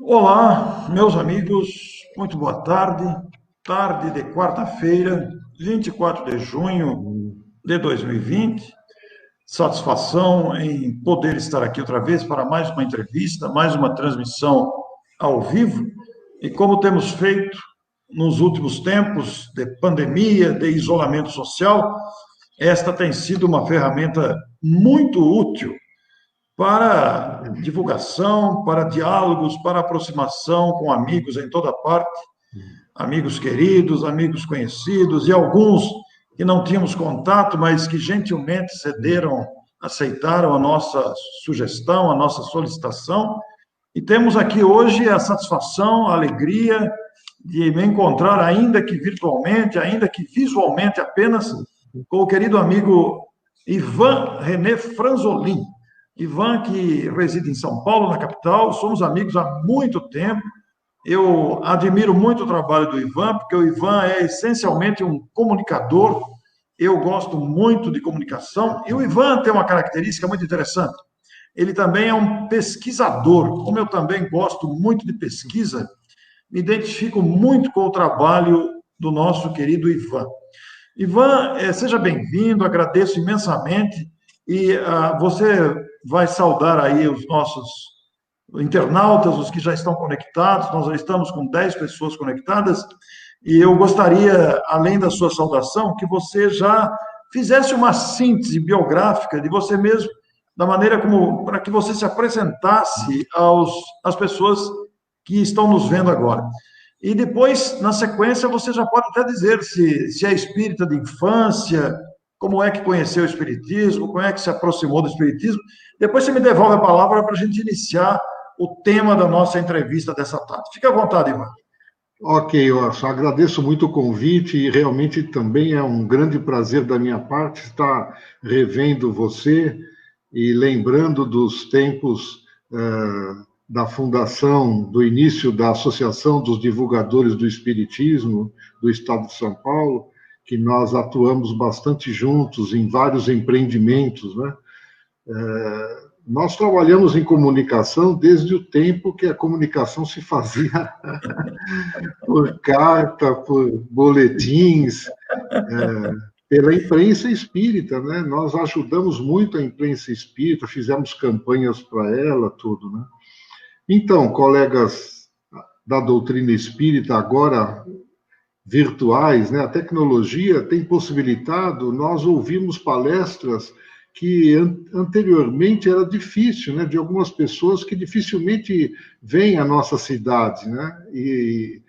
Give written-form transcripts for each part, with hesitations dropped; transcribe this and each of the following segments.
Olá, meus amigos, muito boa tarde. Tarde de quarta-feira, 24 de junho de 2020. Satisfação em poder estar aqui outra vez para mais uma entrevista, mais uma transmissão ao vivo. E como temos feito nos últimos tempos de pandemia, de isolamento social, esta tem sido uma ferramenta muito útil para divulgação, para diálogos, para aproximação com amigos em toda parte, amigos queridos, amigos conhecidos e alguns que não tínhamos contato, mas que gentilmente cederam, aceitaram a nossa sugestão, a nossa solicitação. E temos aqui hoje a satisfação, a alegria de me encontrar, ainda que virtualmente, ainda que visualmente apenas, com o querido amigo Ivan René Franzolin. Ivan, que reside em São Paulo, na capital, somos amigos há muito tempo. Eu admiro muito o trabalho do Ivan, porque o Ivan é essencialmente um comunicador. Eu gosto muito de comunicação. E o Ivan tem uma característica muito interessante. Ele também é um pesquisador. Como eu também gosto muito de pesquisa, me identifico muito com o trabalho do nosso querido Ivan. Ivan, seja bem-vindo, agradeço imensamente. E você vai saudar aí os nossos internautas, os que já estão conectados. Nós já estamos com 10 pessoas conectadas. E eu gostaria, além da sua saudação, que você já fizesse uma síntese biográfica de você mesmo, da maneira como, para que você se apresentasse às pessoas que estão nos vendo agora. E depois, na sequência, você já pode até dizer se é espírita de infância, como é que conheceu o espiritismo, como é que se aproximou do espiritismo. Depois você me devolve a palavra para a gente iniciar o tema da nossa entrevista dessa tarde. Fique à vontade, Ivan. Ok, eu só agradeço muito o convite e realmente também é um grande prazer da minha parte estar revendo você e lembrando dos tempos da fundação, do início da Associação dos Divulgadores do Espiritismo do Estado de São Paulo, que nós atuamos bastante juntos em vários empreendimentos, né? Nós trabalhamos em comunicação desde o tempo que a comunicação se fazia por carta, por boletins, pela imprensa espírita, né? Nós ajudamos muito a imprensa espírita, fizemos campanhas para ela, tudo, né? Então, colegas da doutrina espírita, agora virtuais, né? A tecnologia tem possibilitado nós ouvirmos palestras que anteriormente era difícil, né? De algumas pessoas que dificilmente vêm à nossa cidade, né? E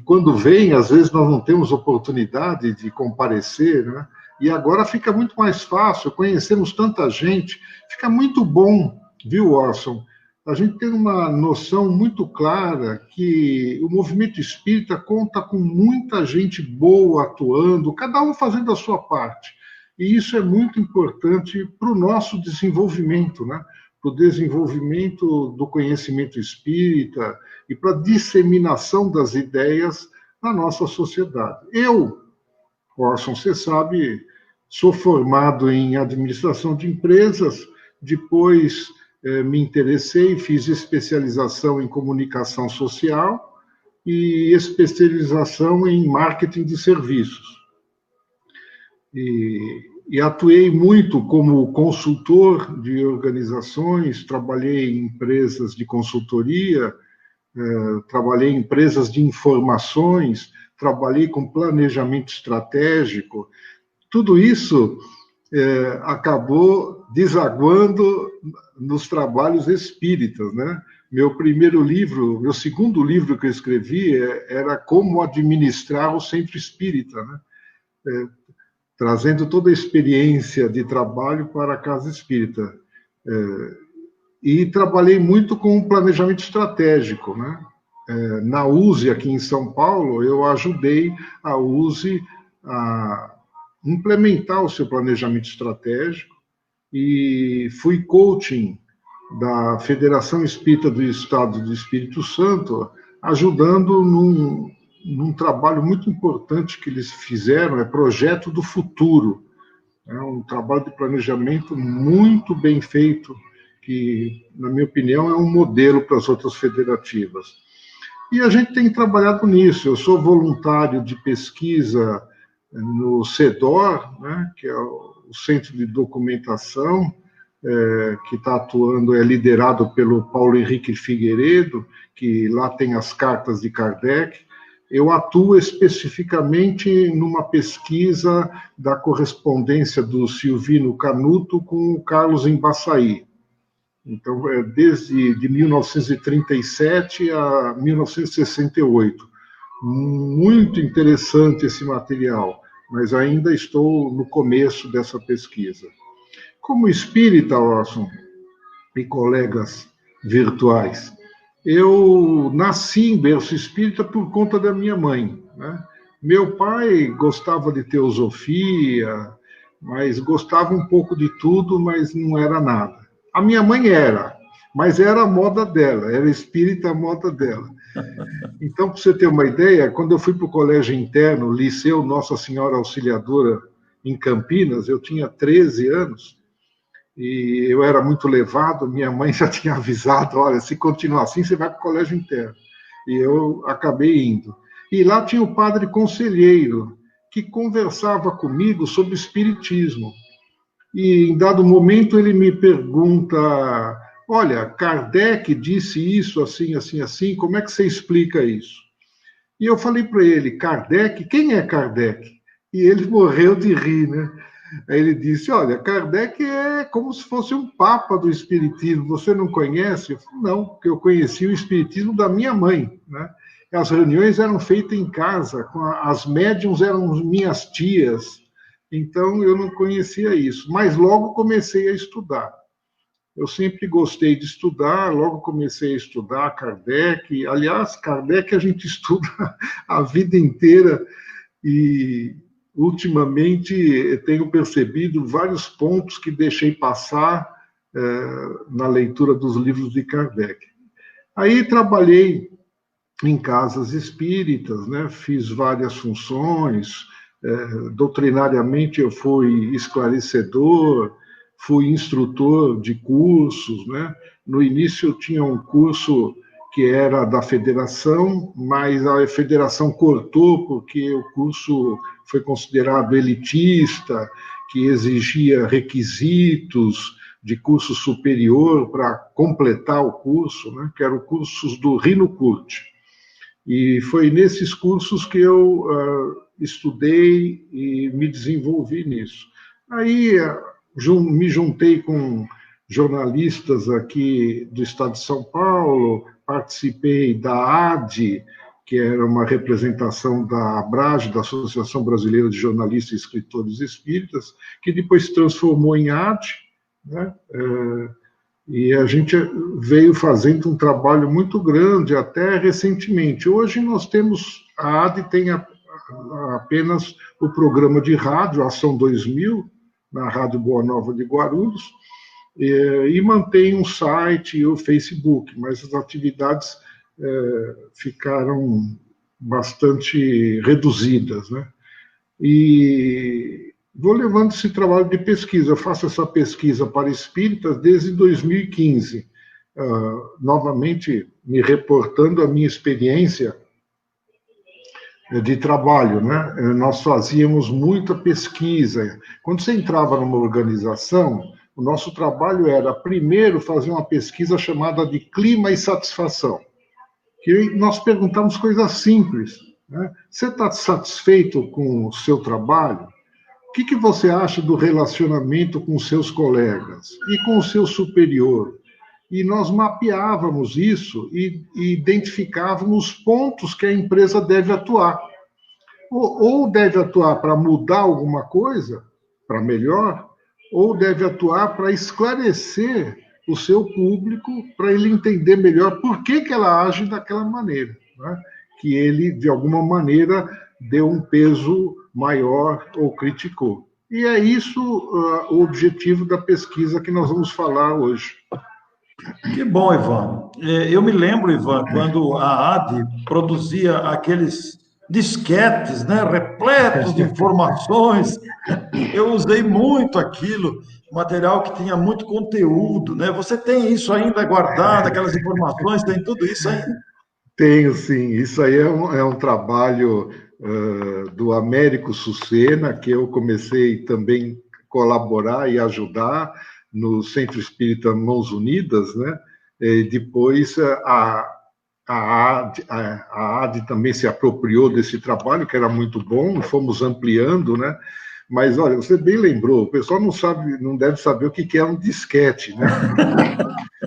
quando vêm, às vezes nós não temos oportunidade de comparecer, né? E agora fica muito mais fácil, conhecemos tanta gente, fica muito bom, viu, Orson? A gente tem uma noção muito clara que o movimento espírita conta com muita gente boa atuando, cada um fazendo a sua parte. E isso é muito importante para o nosso desenvolvimento, né? Para o desenvolvimento do conhecimento espírita e para a disseminação das ideias na nossa sociedade. Eu, Orson, você sabe, sou formado em administração de empresas, depois me interessei, fiz especialização em comunicação social e especialização em marketing de serviços. E atuei muito como consultor de organizações, trabalhei em empresas de consultoria, trabalhei em empresas de informações, trabalhei com planejamento estratégico. Tudo isso acabou desaguando nos trabalhos espíritas, né? Meu primeiro livro, meu segundo livro que eu escrevi era Como Administrar o Centro Espírita, né? Trazendo toda a experiência de trabalho para a Casa Espírita. E trabalhei muito com planejamento estratégico, né? Na USE, aqui em São Paulo, eu ajudei a USE a implementar o seu planejamento estratégico e fui coaching da Federação Espírita do Estado do Espírito Santo, ajudando num trabalho muito importante que eles fizeram, é Projeto do Futuro. É um trabalho de planejamento muito bem feito que, na minha opinião, é um modelo para as outras federativas. E a gente tem trabalhado nisso. Eu sou voluntário de pesquisa no CEDOR, né, que é o Centro de Documentação, que está atuando, é liderado pelo Paulo Henrique Figueiredo, que lá tem as cartas de Kardec. Eu atuo especificamente numa pesquisa da correspondência do Silvino Canuto com o Carlos Embaçaí. Então, desde de 1937 a 1968. Muito interessante esse material, mas ainda estou no começo dessa pesquisa. Como espírita, Orson, e colegas virtuais, eu nasci em berço espírita por conta da minha mãe, né? Meu pai gostava de teosofia, mas gostava um pouco de tudo, mas não era nada. A minha mãe era, mas era a moda dela, era espírita a moda dela. Então, para você ter uma ideia, quando eu fui para o colégio interno, Liceu Nossa Senhora Auxiliadora, em Campinas, eu tinha 13 anos, e eu era muito levado, minha mãe já tinha avisado, olha, se continuar assim, você vai para o colégio interno. E eu acabei indo. E lá tinha o padre conselheiro, que conversava comigo sobre espiritismo. E em dado momento ele me pergunta, olha, Kardec disse isso, assim, assim, assim, como é que você explica isso? E eu falei para ele, Kardec, quem é Kardec? E ele morreu de rir, né? Aí ele disse, olha, Kardec é como se fosse um papa do espiritismo, você não conhece? Eu falei, não, porque eu conheci o espiritismo da minha mãe, né? As reuniões eram feitas em casa, as médiums eram minhas tias, então eu não conhecia isso, mas logo comecei a estudar. Eu sempre gostei de estudar, logo comecei a estudar Kardec. Aliás, Kardec a gente estuda a vida inteira e, ultimamente, tenho percebido vários pontos que deixei passar na leitura dos livros de Kardec. Aí trabalhei em casas espíritas, né? Fiz várias funções, doutrinariamente eu fui esclarecedor, fui instrutor de cursos, né? No início eu tinha um curso que era da federação, mas a federação cortou porque o curso foi considerado elitista, que exigia requisitos de curso superior para completar o curso, né? Que eram cursos do Rino Curti. E foi nesses cursos que eu estudei e me desenvolvi nisso. Aí me juntei com jornalistas aqui do estado de São Paulo, participei da AD, que era uma representação da ABRAGE, da Associação Brasileira de Jornalistas e Escritores Espíritas, que depois se transformou em AD, né? E a gente veio fazendo um trabalho muito grande até recentemente. Hoje nós temos, a AD tem apenas o programa de rádio, Ação 2000, na Rádio Boa Nova de Guarulhos, e mantém um site e o Facebook, mas as atividades ficaram bastante reduzidas, né? E vou levando esse trabalho de pesquisa. Eu faço essa pesquisa para espíritas desde 2015, novamente me reportando a minha experiência de trabalho, né? Nós fazíamos muita pesquisa. Quando você entrava numa organização, o nosso trabalho era, primeiro, fazer uma pesquisa chamada de clima e satisfação, que nós perguntamos coisas simples, né? Você está satisfeito com o seu trabalho? O que você acha do relacionamento com seus colegas e com o seu superior? E nós mapeávamos isso e identificávamos os pontos que a empresa deve atuar. Ou deve atuar para mudar alguma coisa, para melhor, ou deve atuar para esclarecer o seu público, para ele entender melhor por que ela age daquela maneira, né? Que ele, de alguma maneira, deu um peso maior ou criticou. E é isso o objetivo da pesquisa que nós vamos falar hoje. Que bom, Ivan. Eu me lembro, Ivan, quando a AD produzia aqueles disquetes, né, repletos de informações. Eu usei muito aquilo, material que tinha muito conteúdo, né? Você tem isso ainda guardado, aquelas informações, tem tudo isso ainda? Tenho, sim. Isso aí é um trabalho do Américo Sucena, que eu comecei também a colaborar e ajudar no Centro Espírita Mãos Unidas, né? E depois a AD também se apropriou desse trabalho, que era muito bom, e fomos ampliando, né? Mas, olha, você bem lembrou, o pessoal não sabe, não deve saber o que é um disquete, né?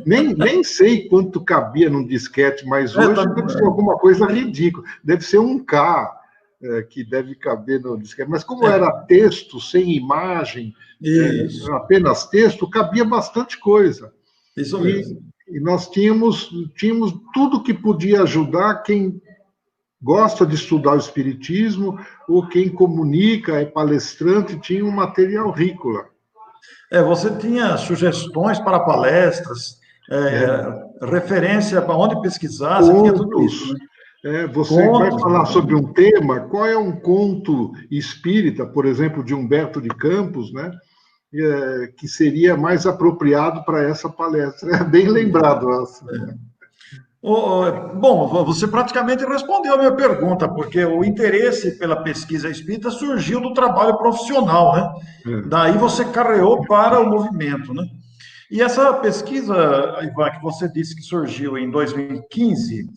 Nem sei quanto cabia num disquete, mas hoje deve ser alguma coisa ridícula. Deve ser um K que deve caber no disquete. Mas como era texto, sem imagem, apenas texto, cabia bastante coisa. Isso mesmo. E nós tínhamos tudo que podia ajudar quem gosta de estudar o Espiritismo ou quem comunica, é palestrante, tinha um material rico lá. Você tinha sugestões para palestras, referência para onde pesquisar, você tinha tudo isso, né? Você vai falar sobre um tema, qual é um conto espírita, por exemplo, de Humberto de Campos, né? Que seria mais apropriado para essa palestra. É bem lembrado. Bom, você praticamente respondeu a minha pergunta, porque o interesse pela pesquisa espírita surgiu do trabalho profissional, né? Daí você carreou para o movimento, né? E essa pesquisa, Ivan, que você disse que surgiu em 2015,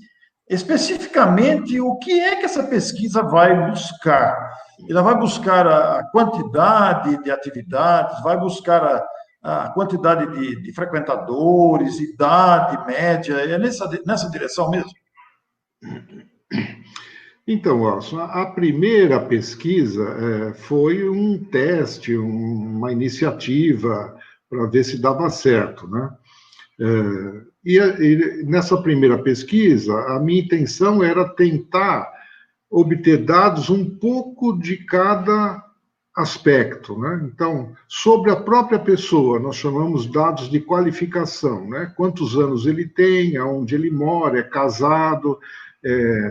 especificamente, o que é que essa pesquisa vai buscar? Ela vai buscar a quantidade de atividades, vai buscar a quantidade de frequentadores, idade média, é nessa direção mesmo? Então, Watson, a primeira pesquisa foi um teste, uma iniciativa para ver se dava certo, né? E nessa primeira pesquisa, a minha intenção era tentar obter dados um pouco de cada aspecto, né? Então, sobre a própria pessoa, nós chamamos dados de qualificação, né? Quantos anos ele tem, aonde ele mora, é casado,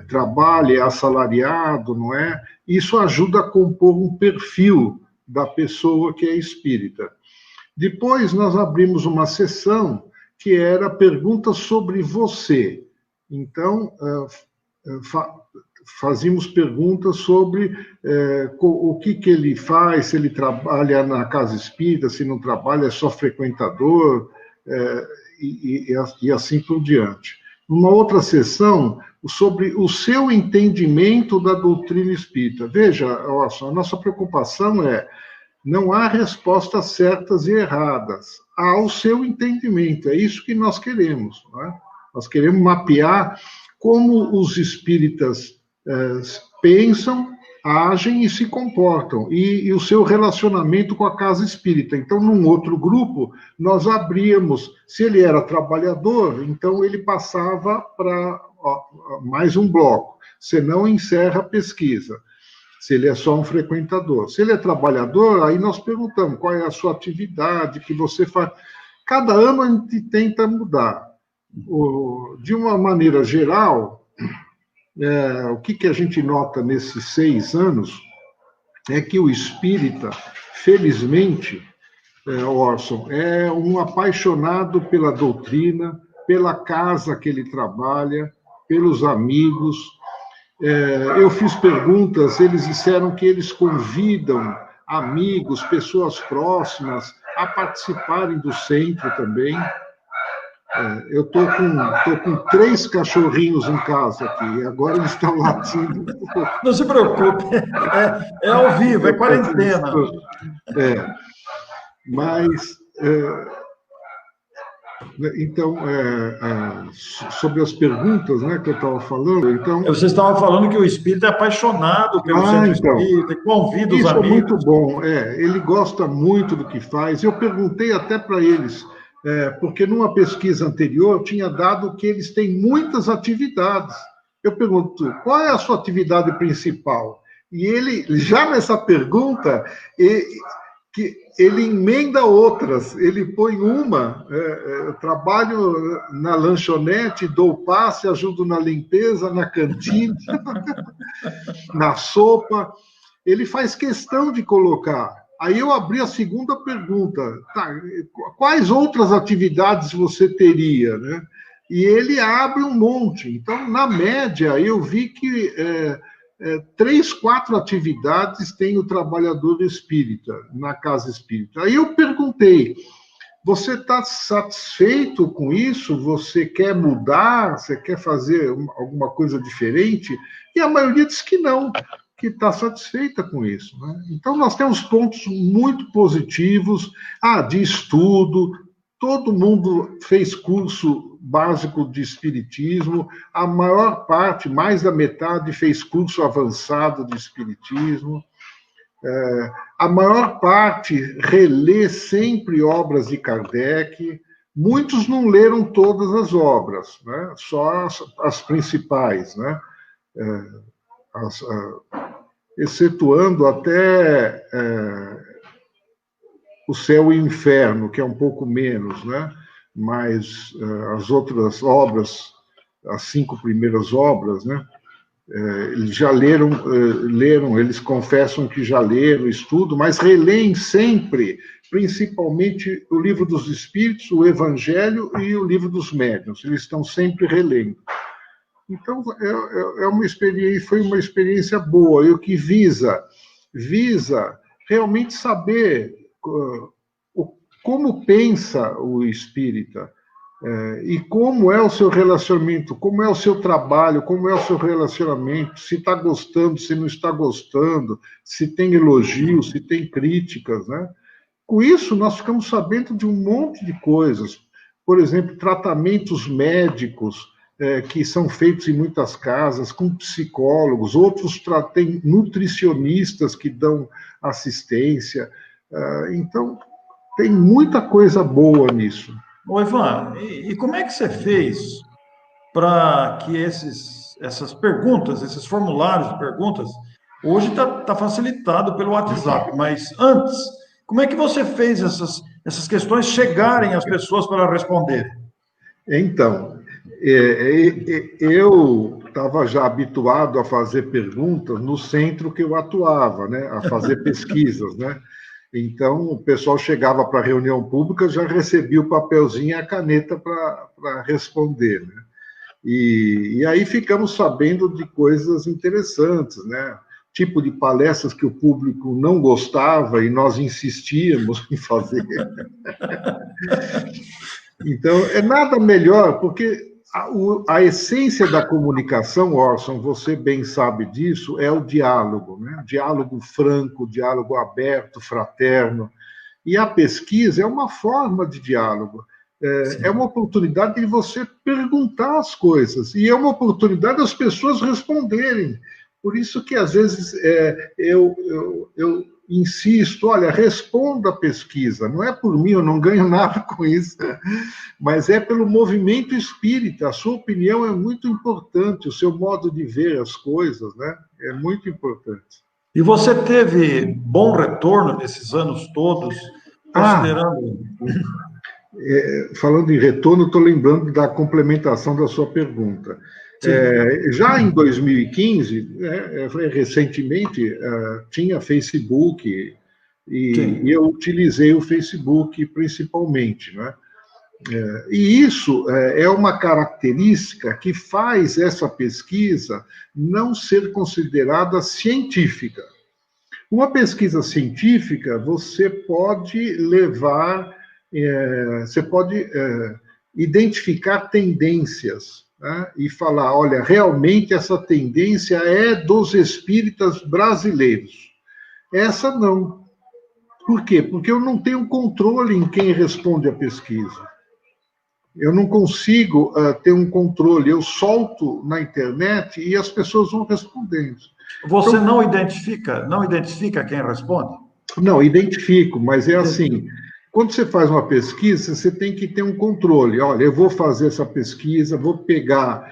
trabalha, é assalariado, não é? Isso ajuda a compor um perfil da pessoa que é espírita. Depois, nós abrimos uma sessão que era perguntas sobre você. Então, fazíamos perguntas sobre o que ele faz, se ele trabalha na casa espírita, se não trabalha, é só frequentador, e assim por diante. Numa outra sessão, sobre o seu entendimento da doutrina espírita. Veja, a nossa preocupação não há respostas certas e erradas, há o seu entendimento, é isso que nós queremos, não é? Nós queremos mapear como os espíritas pensam, agem e se comportam, e o seu relacionamento com a casa espírita. Então, num outro grupo, nós abríamos, se ele era trabalhador, então ele passava para mais um bloco, senão encerra a pesquisa. Se ele é só um frequentador. Se ele é trabalhador, aí nós perguntamos qual é a sua atividade, que você faz. Cada ano a gente tenta mudar. De uma maneira geral, o que a gente nota nesses 6 anos é que o espírita, felizmente, Orson, é um apaixonado pela doutrina, pela casa que ele trabalha, pelos amigos. Eu fiz perguntas, eles disseram que eles convidam amigos, pessoas próximas a participarem do centro também. Eu estou com 3 cachorrinhos em casa aqui, agora eles estão latindo. Não se preocupe, é ao vivo, é quarentena. Mas, então, sobre as perguntas, né, que eu estava falando, então... Você estava falando que o espírito é apaixonado pelo centro espírita, e convida os amigos. Isso é muito bom, ele gosta muito do que faz. Eu perguntei até para eles, porque numa pesquisa anterior tinha dado que eles têm muitas atividades. Eu pergunto, qual é a sua atividade principal? E ele, já nessa pergunta, ele emenda outras. Ele põe uma, eu trabalho na lanchonete, dou passe, ajudo na limpeza, na cantina, na sopa. Ele faz questão de colocar. Aí eu abri a segunda pergunta. Tá, quais outras atividades você teria, né? E ele abre um monte. Então, na média, eu vi que 3, 4 atividades tem o trabalhador espírita, na casa espírita. Aí eu perguntei, você está satisfeito com isso? Você quer mudar? Você quer fazer alguma coisa diferente? E a maioria diz que não, que está satisfeita com isso, né? Então, nós temos pontos muito positivos, de estudo, todo mundo fez curso básico de espiritismo, a maior parte, mais da metade, fez curso avançado de espiritismo. A maior parte relê sempre obras de Kardec. Muitos não leram todas as obras, né? Só as principais, né? Excetuando até o Céu e o Inferno, que é um pouco menos, né? Mas as outras obras, as 5 primeiras obras, né? Eles já leram, eles confessam que já leram, estudo, mas releem sempre, principalmente o Livro dos Espíritos, o Evangelho e o Livro dos Médiuns. Eles estão sempre relendo. Então, foi uma experiência boa, e o que visa realmente saber como pensa o espírita, e como é o seu relacionamento, como é o seu trabalho, como é o seu relacionamento, se está gostando, se não está gostando, se tem elogios, se tem críticas, né? Com isso, nós ficamos sabendo de um monte de coisas. Por exemplo, tratamentos médicos que são feitos em muitas casas, com psicólogos, outros têm nutricionistas que dão assistência. Então, tem muita coisa boa nisso. Ô, Ivan, e como é que você fez para que essas perguntas, esses formulários de perguntas, hoje está facilitado pelo WhatsApp, mas antes, como é que você fez essas questões chegarem às pessoas para responder? Então, eu estava já habituado a fazer perguntas no centro que eu atuava, né, a fazer pesquisas, né? Então, o pessoal chegava para a reunião pública, já recebia o papelzinho e a caneta para responder, né? E aí ficamos sabendo de coisas interessantes, né? Tipo de palestras que o público não gostava e nós insistíamos em fazer. Então, é nada melhor, porque a essência da comunicação, Orson, você bem sabe disso, é o diálogo, né? Diálogo franco, diálogo aberto, fraterno. E a pesquisa é uma forma de diálogo. É uma oportunidade de você perguntar as coisas, e é uma oportunidade das pessoas responderem. Por isso que, às vezes, eu insisto, olha, responda a pesquisa. Não é por mim, eu não ganho nada com isso, mas é pelo movimento espírita. A sua opinião é muito importante, o seu modo de ver as coisas, né? É muito importante. E você teve bom retorno nesses anos todos, considerando... Falando em retorno, estou lembrando da complementação da sua pergunta. Já em 2015, recentemente, tinha Facebook, e eu utilizei o Facebook principalmente, né? E isso é uma característica que faz essa pesquisa não ser considerada científica. Uma pesquisa científica, você pode identificar tendências, né? E falar, olha, realmente essa tendência é dos espíritas brasileiros. Essa não. Por quê? Porque eu não tenho controle em quem responde a pesquisa. Eu não consigo ter um controle. Eu solto na internet e as pessoas vão respondendo. Você então, não identifica quem responde? Não, identifico, mas é assim, quando você faz uma pesquisa, você tem que ter um controle. Olha, eu vou fazer essa pesquisa, vou pegar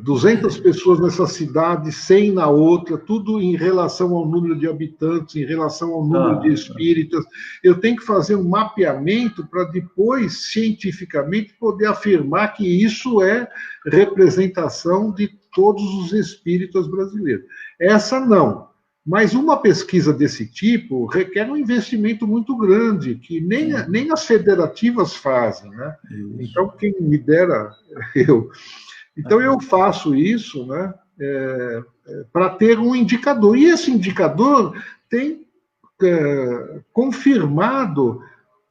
200 pessoas nessa cidade, 100 na outra, tudo em relação ao número de habitantes, em relação ao número de espíritas. Eu tenho que fazer um mapeamento para depois, cientificamente, poder afirmar que isso é representação de todos os espíritas brasileiros. Essa não. Mas uma pesquisa desse tipo requer um investimento muito grande, que nem as federativas fazem, né? Então, quem me dera, eu. Então, eu faço isso, né, para ter um indicador. E esse indicador tem confirmado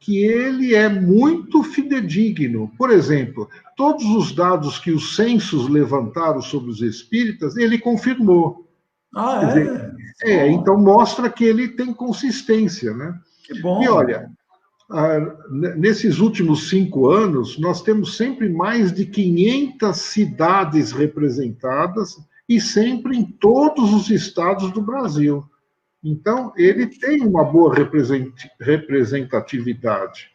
que ele é muito fidedigno. Por exemplo, todos os dados que os censos levantaram sobre os espíritas, ele confirmou. Ah, Quer dizer, então mostra que ele tem consistência, né? Que bom. E olha, nesses últimos 5 anos, nós temos sempre mais de 500 cidades representadas e sempre em todos os estados do Brasil. Então, ele tem uma boa representatividade.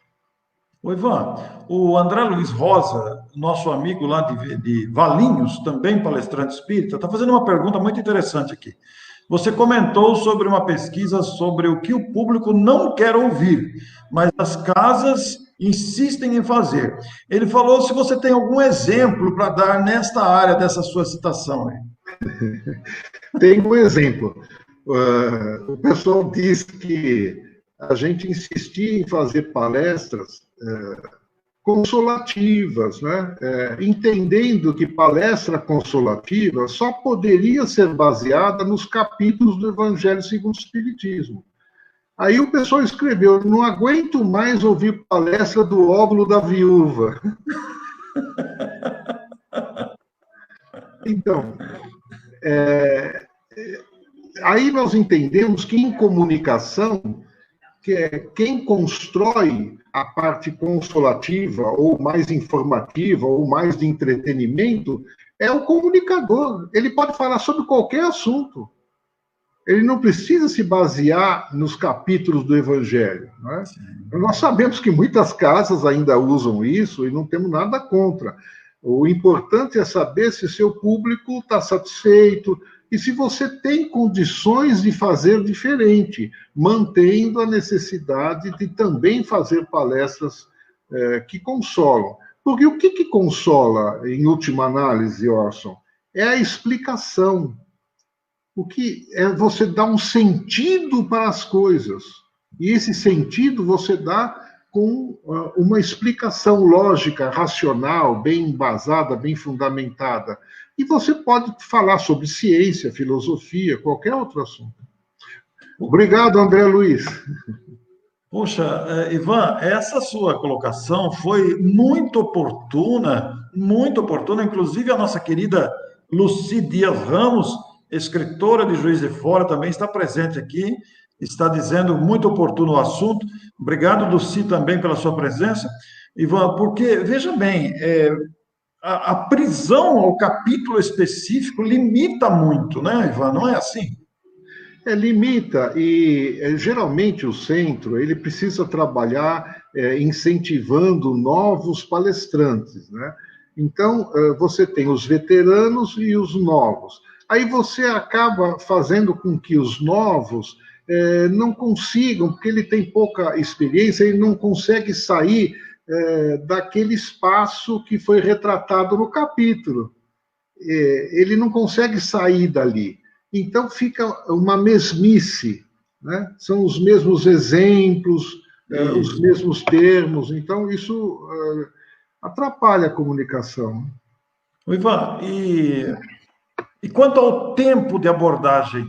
O Ivan, o André Luiz Rosa, nosso amigo lá de Valinhos, também palestrante espírita, está fazendo uma pergunta muito interessante aqui. Você comentou sobre uma pesquisa sobre o que o público não quer ouvir, mas as casas insistem em fazer. Ele falou se você tem algum exemplo para dar nesta área dessa sua citação. Tem um exemplo. O pessoal diz que a gente insistia em fazer palestras consolativas, né? Entendendo que palestra consolativa só poderia ser baseada nos capítulos do Evangelho segundo o Espiritismo. Aí o pessoal escreveu: não aguento mais ouvir palestra do óvulo da viúva. Então, aí nós entendemos que em comunicação, quem constrói a parte consolativa, ou mais informativa, ou mais de entretenimento, é o comunicador. Ele pode falar sobre qualquer assunto. Ele não precisa se basear nos capítulos do Evangelho, né? Nós sabemos que muitas casas ainda usam isso e não temos nada contra. O importante é saber se seu público está satisfeito, e se você tem condições de fazer diferente, mantendo a necessidade de também fazer palestras que consolam. Porque o que consola, em última análise, Orson, é a explicação. O que é você dar um sentido para as coisas. E esse sentido você dá com uma explicação lógica, racional, bem embasada, bem fundamentada. E você pode falar sobre ciência, filosofia, qualquer outro assunto. Obrigado, André Luiz. Poxa, Ivan, essa sua colocação foi muito oportuna, inclusive a nossa querida Lucy Dias Ramos, escritora de Juiz de Fora, também está presente aqui, está dizendo muito oportuno o assunto. Obrigado, Lucy, também pela sua presença. Ivan, porque, veja bem, a prisão ao capítulo específico limita muito, né, Ivan? Não é assim? Limita, e geralmente o centro ele precisa trabalhar incentivando novos palestrantes, né? Então, você tem os veteranos e os novos. Aí você acaba fazendo com que os novos não consigam, porque ele tem pouca experiência, ele não consegue sair daquele espaço que foi retratado no capítulo. Ele não consegue sair dali. Então fica uma mesmice, né? São os mesmos exemplos, os mesmos termos. Então isso atrapalha a comunicação. Ivan, e quanto ao tempo de abordagem,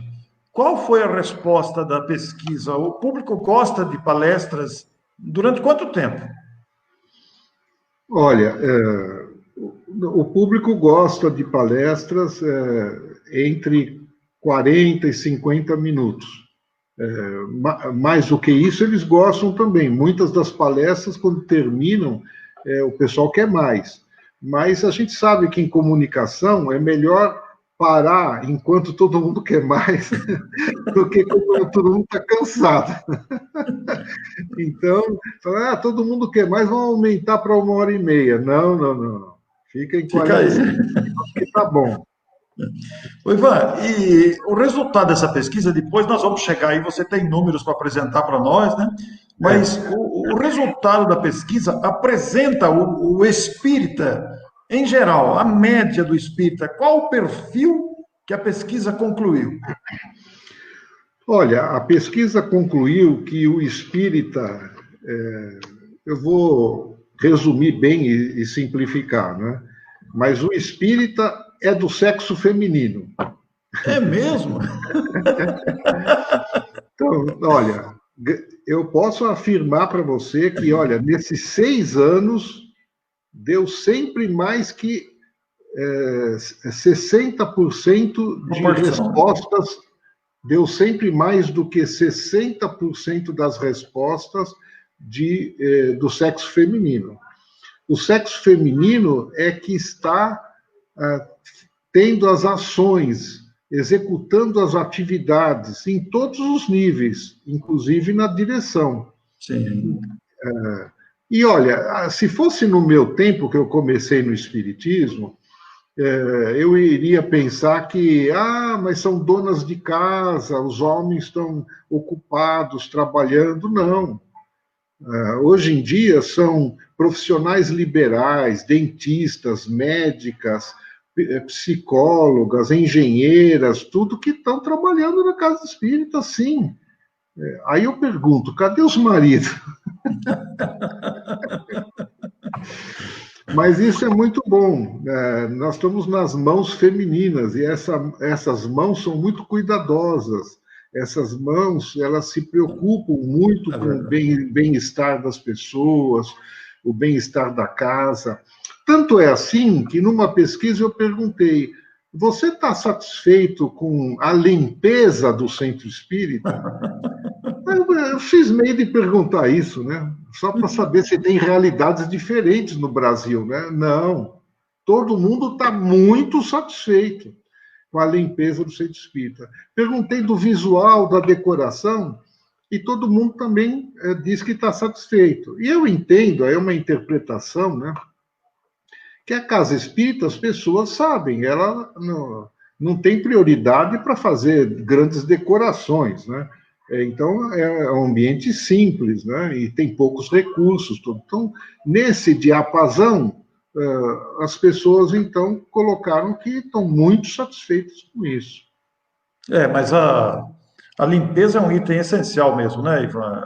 qual foi a resposta da pesquisa? O público gosta de palestras durante quanto tempo? Olha, o público gosta de palestras entre 40 e 50 minutos. Mais do que isso, eles gostam também. Muitas das palestras, quando terminam, o pessoal quer mais. Mas a gente sabe que em comunicação é melhor parar enquanto todo mundo quer mais do que quando todo mundo está cansado. Então, todo mundo quer mais, vamos aumentar para 1h30. Não. Fica em 40 minutos que tá bom. Ivan, e o resultado dessa pesquisa, depois nós vamos chegar aí, você tem números para apresentar para nós, né? Mas o resultado da pesquisa apresenta o espírita, em geral, a média do espírita. Qual o perfil que a pesquisa concluiu? Olha, a pesquisa concluiu que o espírita, eu vou resumir bem e simplificar, né? Mas o espírita é do sexo feminino. É mesmo? Então, olha, eu posso afirmar para você que, olha, nesses 6 anos, deu sempre mais que 60% de Proporção, né? respostas, deu sempre mais do que 60% das respostas do sexo feminino. O sexo feminino é que está tendo as ações, executando as atividades em todos os níveis, inclusive na direção. Sim. E olha, se fosse no meu tempo que eu comecei no Espiritismo, eu iria pensar que, mas são donas de casa, os homens estão ocupados, trabalhando. Não. Hoje em dia são profissionais liberais, dentistas, médicas, psicólogas, engenheiras, tudo que estão trabalhando na casa espírita, sim. Aí eu pergunto, cadê os maridos? Mas isso é muito bom. Nós estamos nas mãos femininas e essas mãos são muito cuidadosas. Essas mãos, elas se preocupam muito É com o verdade. bem-estar das pessoas, o bem-estar da casa. Tanto é assim que numa pesquisa eu perguntei: você está satisfeito com a limpeza do centro espírita? Eu cismei de perguntar isso, né? Só para saber se tem realidades diferentes no Brasil, né? Não. Todo mundo está muito satisfeito com a limpeza do centro espírita. Perguntei do visual, da decoração, e todo mundo também diz que está satisfeito. E eu entendo, é uma interpretação, né? Que a casa espírita, as pessoas sabem, ela não tem prioridade para fazer grandes decorações, né? Então, é um ambiente simples, né? E tem poucos recursos. Tudo. Então, nesse diapasão, as pessoas, então, colocaram que estão muito satisfeitas com isso. Mas a limpeza é um item essencial mesmo, né, Ivan?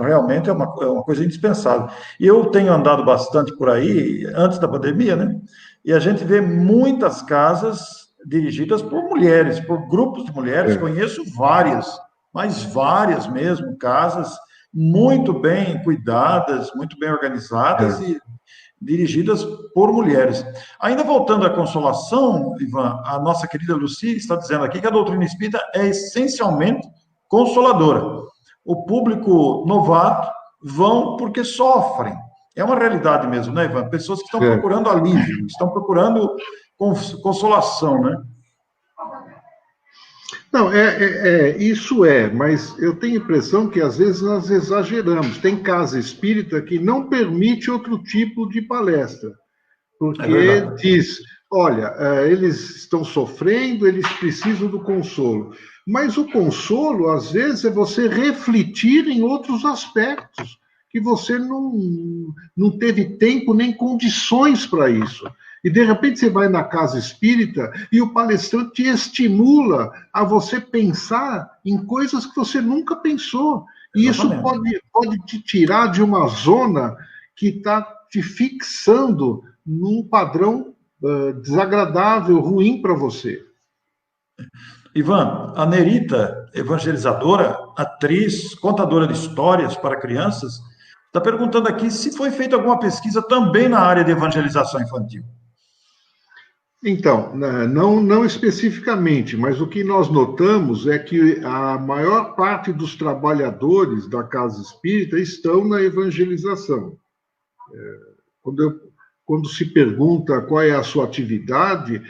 Realmente é uma coisa indispensável. E eu tenho andado bastante por aí, antes da pandemia, né? E a gente vê muitas casas dirigidas por mulheres, por grupos de mulheres. É, Conheço várias, mas várias mesmo, casas muito bem cuidadas, muito bem organizadas é. e dirigidas por mulheres. Ainda voltando à consolação, Ivan, a nossa querida Lucy está dizendo aqui que a doutrina espírita é essencialmente consoladora. O público novato vão porque sofrem. É uma realidade mesmo, né, Ivan? Pessoas que estão É. procurando alívio, estão procurando consolação, né? Não, isso mas eu tenho a impressão que às vezes nós exageramos. Tem casa espírita que não permite outro tipo de palestra, É porque verdade. diz: olha, eles estão sofrendo, eles precisam do consolo. Mas o consolo, às vezes, é você refletir em outros aspectos, que você não teve tempo nem condições para isso. E, de repente, você vai na casa espírita e o palestrante te estimula a você pensar em coisas que você nunca pensou. E isso Exatamente. pode te tirar de uma zona que está te fixando num padrão desagradável, ruim para você. Ivan, a Nerita, evangelizadora, atriz, contadora de histórias para crianças, está perguntando aqui se foi feita alguma pesquisa também na área de evangelização infantil. Então, não especificamente, mas o que nós notamos é que a maior parte dos trabalhadores da casa espírita estão na evangelização. Quando, quando se pergunta qual é a sua atividade,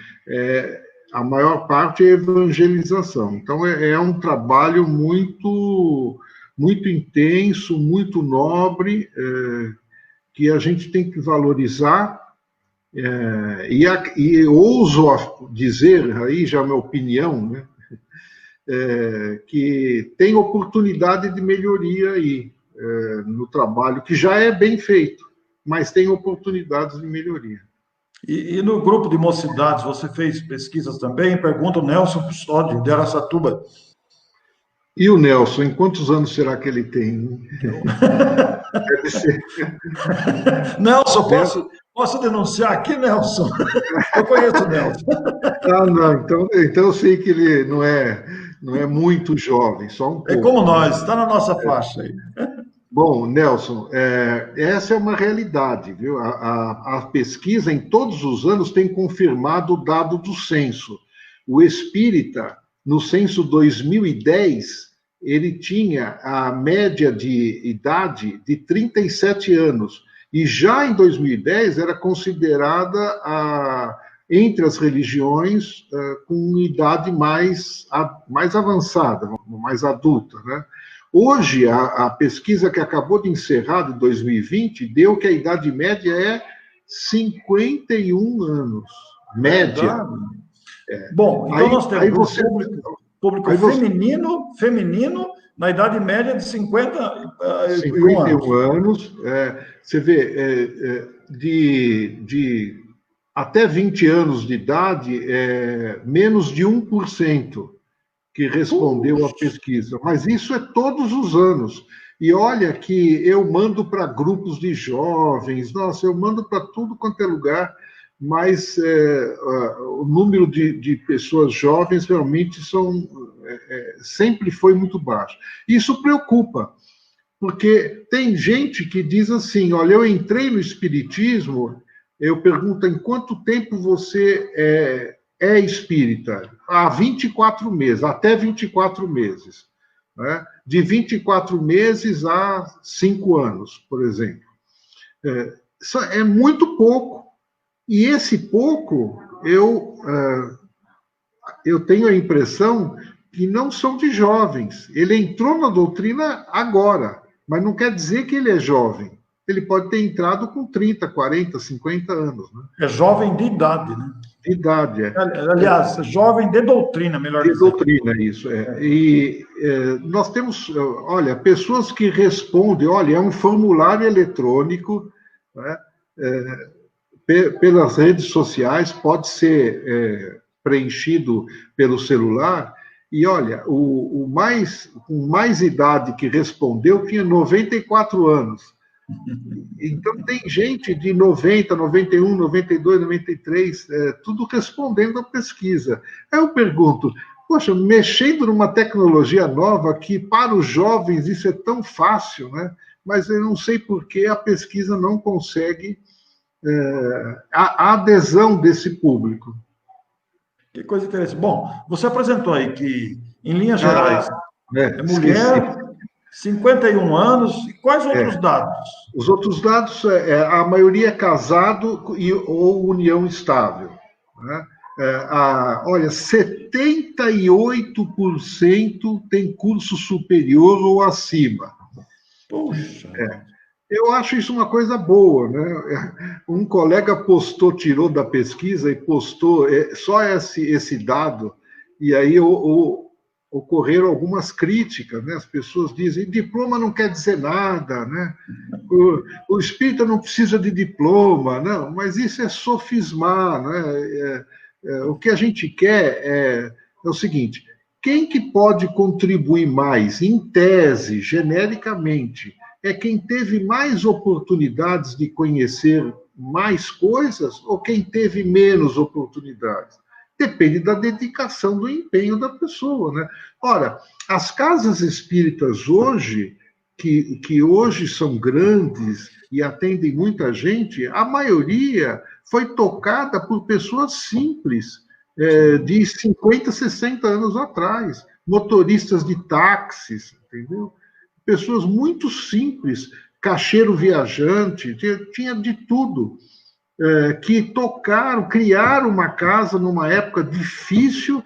a maior parte é evangelização. Então, é um trabalho muito intenso, muito nobre, que a gente tem que valorizar. E ouso dizer, aí já é a minha opinião, né, que tem oportunidade de melhoria aí no trabalho, que já é bem feito, mas tem oportunidades de melhoria. E no grupo de mocidades, você fez pesquisas também? Pergunta o Nelson Custódio, de Araçatuba. E o Nelson, em quantos anos será que ele tem? Deve ser. Nelson, Nelson? posso denunciar aqui, Nelson? Eu conheço o Nelson. Ah, não, então eu sei que ele não é muito jovem, só um É como pouco, né? nós, está na nossa faixa aí. Bom, Nelson, essa é uma realidade, viu? A pesquisa, em todos os anos, tem confirmado o dado do censo. O espírita, no censo 2010, ele tinha a média de idade de 37 anos. E já em 2010 era considerada entre as religiões com idade mais avançada, mais adulta, né? Hoje, a pesquisa que acabou de encerrar, de 2020, deu que a idade média é 51 anos. Média. Verdade. Bom, então Aí, nós aí temos um você. público Aí você feminino na idade média de 51 51 anos. anos, você vê, até 20 anos de idade, menos de 1% que respondeu à Puxa, pesquisa, mas isso é todos os anos. E olha que eu mando para grupos de jovens, nossa, eu mando para tudo quanto é lugar, mas o número de pessoas jovens realmente sempre foi muito baixo. Isso preocupa, porque tem gente que diz assim: olha, eu entrei no Espiritismo, eu pergunto em quanto tempo você é espírita? Há 24 meses, até 24 meses. Né? De 24 meses a 5 anos, por exemplo. Isso é muito pouco. E esse pouco, eu tenho a impressão que não são de jovens. Ele entrou na doutrina agora, mas não quer dizer que ele é jovem. Ele pode ter entrado com 30, 40, 50 anos. Né? é jovem de idade, né? De idade, Aliás, jovem de doutrina, melhor de dizendo. doutrina, isso. E nós temos, olha, pessoas que respondem, olha, é um formulário eletrônico, né, pelas redes sociais, pode ser preenchido pelo celular. E olha, com mais idade que respondeu tinha 94 anos. Então, tem gente de 90, 91, 92, 93, tudo respondendo à pesquisa. Aí eu pergunto, poxa, mexendo numa tecnologia nova que para os jovens isso é tão fácil, né? Mas eu não sei por que a pesquisa não consegue a adesão desse público. Que coisa interessante. Bom, você apresentou aí que, em linhas gerais, Ah, é esqueci. mulher, 51 anos, e quais outros É. dados? Os outros dados, a maioria é casado ou união estável. Né? Olha, 78% tem curso superior ou acima. Puxa, Eu acho isso uma coisa boa, né? Um colega tirou da pesquisa e postou só esse dado, e aí ocorreram algumas críticas, né? As pessoas dizem, diploma não quer dizer nada, né? O espírita não precisa de diploma, não, mas isso é sofismar, né? O que a gente quer é o seguinte: quem que pode contribuir mais, em tese, genericamente, é quem teve mais oportunidades de conhecer mais coisas ou quem teve menos oportunidades? Depende da dedicação, do empenho da pessoa, né? Ora, as casas espíritas hoje, que hoje são grandes e atendem muita gente, a maioria foi tocada por pessoas simples, de 50, 60 anos atrás, motoristas de táxis, entendeu? Pessoas muito simples, caixeiro viajante, tinha de tudo, que tocaram, criaram uma casa numa época difícil,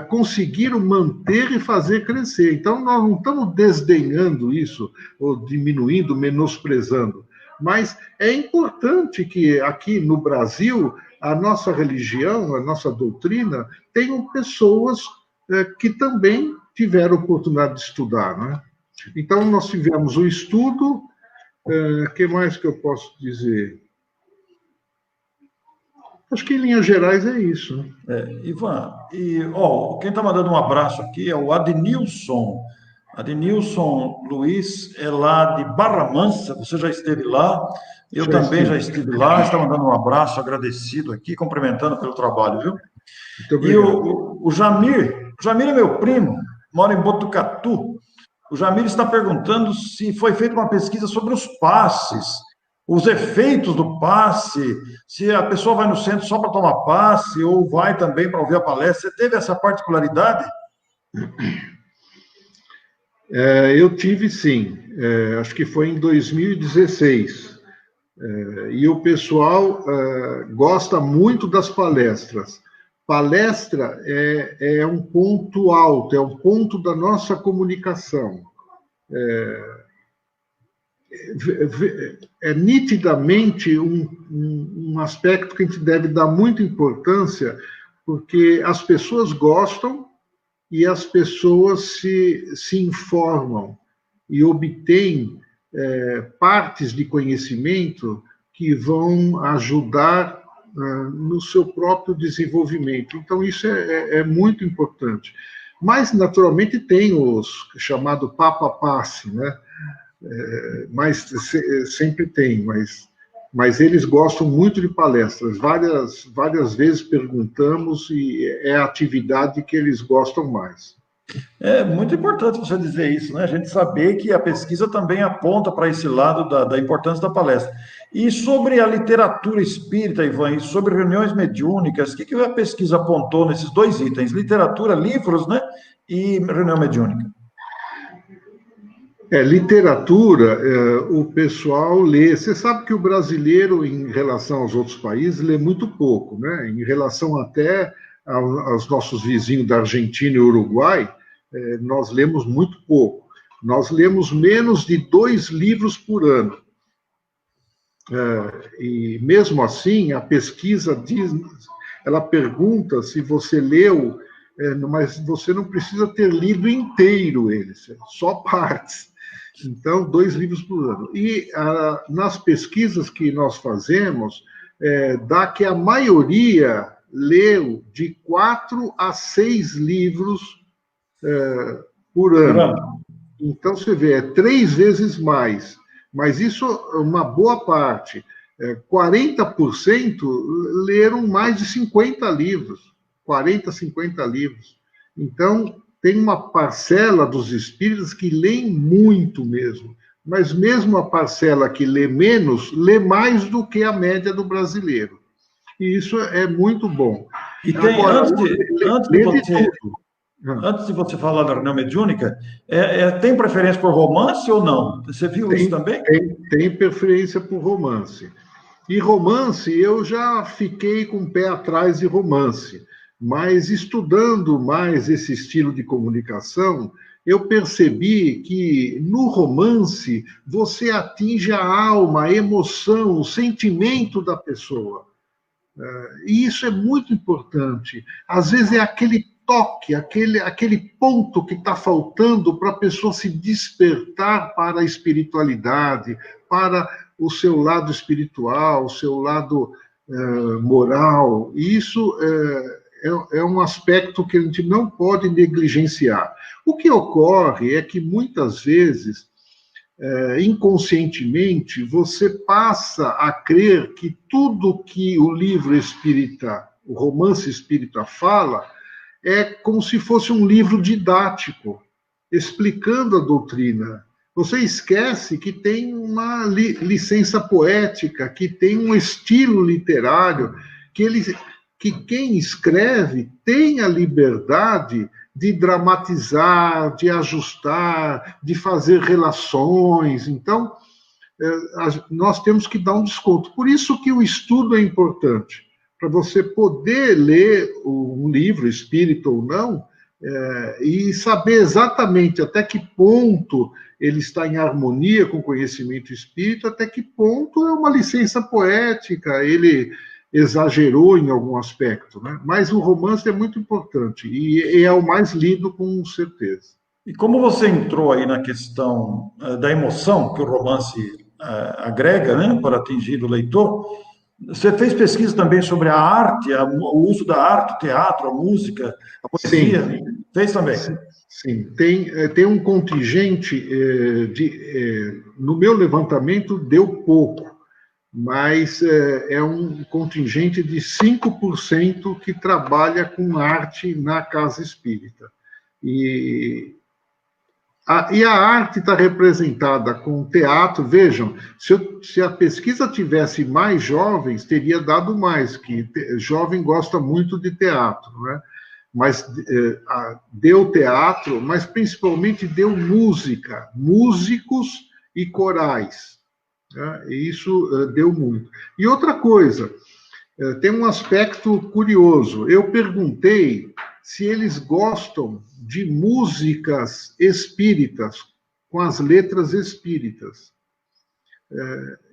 conseguiram manter e fazer crescer. Então, nós não estamos desdenhando isso, ou diminuindo, menosprezando, mas é importante que aqui no Brasil a nossa religião, a nossa doutrina, tenham pessoas que também tiveram oportunidade de estudar, né? Então, nós tivemos o estudo. O que mais que eu posso dizer? Acho que, em linhas gerais, é isso, né? Ivan, quem está mandando um abraço aqui é o Adnilson. Adnilson Luiz é lá de Barra Mansa, você já esteve lá, eu Já também já estive. estive lá, está mandando um abraço agradecido aqui, cumprimentando pelo trabalho, viu? Muito E obrigado. o Jamir é meu primo, mora em Botucatu. O Jamir está perguntando se foi feita uma pesquisa sobre os passes, os efeitos do passe, se a pessoa vai no centro só para tomar passe ou vai também para ouvir a palestra. Você teve essa particularidade? Eu tive, sim. Acho que foi em 2016. E o pessoal gosta muito das palestras. Palestra é um ponto alto, é um ponto da nossa comunicação. É nitidamente um aspecto que a gente deve dar muita importância, porque as pessoas gostam e as pessoas se informam e obtêm partes de conhecimento que vão ajudar no seu próprio desenvolvimento. Então, isso é muito importante. Mas, naturalmente, tem os chamado passe, né? Mas sempre tem, mas eles gostam muito de palestras. Várias vezes perguntamos e é a atividade que eles gostam mais. É muito importante você dizer isso, né? A gente saber que a pesquisa também aponta para esse lado da importância da palestra. E sobre a literatura espírita, Ivan, e sobre reuniões mediúnicas, o que a pesquisa apontou nesses dois itens? Literatura, livros, né? E reunião mediúnica. Literatura, o pessoal lê. Você sabe que o brasileiro, em relação aos outros países, lê muito pouco, né? Em relação até aos nossos vizinhos da Argentina e Uruguai, nós lemos muito pouco. Nós lemos menos de 2 livros por ano. E mesmo assim, a pesquisa diz, ela pergunta se você leu, mas você não precisa ter lido inteiro eles, só partes. Então, 2 livros por ano. E nas pesquisas que nós fazemos, dá que a maioria leu de 4 a 6 livros por ano. Então, você vê, é 3 vezes mais. Mas isso é uma boa parte. 40% leram mais de 50 livros. 40, 50 livros. Então, tem uma parcela dos espíritas que leem muito mesmo. Mas mesmo a parcela que lê menos, lê mais do que a média do brasileiro. E isso é muito bom. E tem, agora, antes de você falar da reunião mediúnica, tem preferência por romance ou não? Você viu isso também? Tem preferência por romance. E romance, eu já fiquei com o pé atrás de romance. Mas estudando mais esse estilo de comunicação, eu percebi que no romance você atinge a alma, a emoção, o sentimento da pessoa. E isso é muito importante. Às vezes é aquele toque, aquele ponto que está faltando para a pessoa se despertar para a espiritualidade, para o seu lado espiritual, o seu lado moral. E isso é um aspecto que a gente não pode negligenciar. O que ocorre é que, muitas vezes, inconscientemente, você passa a crer que tudo que o livro espírita, o romance espírita fala, é como se fosse um livro didático, explicando a doutrina. Você esquece que tem uma licença poética, que tem um estilo literário, que quem escreve tem a liberdade de dramatizar, de ajustar, de fazer relações. Então, nós temos que dar um desconto. Por isso que o estudo é importante, para você poder ler um livro, espírita ou não, e saber exatamente até que ponto ele está em harmonia com o conhecimento espírita, até que ponto é uma licença poética, ele exagerou em algum aspecto, né? Mas o romance é muito importante e é o mais lido, com certeza. E como você entrou aí na questão da emoção que o romance agrega, né, para atingir o leitor, Você fez pesquisa também sobre a arte, o uso da arte, o teatro, a música, a poesia? Sim, Fez também? sim. Tem um contingente, no meu levantamento deu pouco, mas é um contingente de 5% que trabalha com arte na casa espírita. E a arte está representada com teatro. Vejam, se a pesquisa tivesse mais jovens, teria dado mais, que jovem gosta muito de teatro, né? Mas deu teatro, mas principalmente deu música, músicos e corais, né? E isso deu muito. E outra coisa, tem um aspecto curioso. Eu perguntei se eles gostam de músicas espíritas, com as letras espíritas.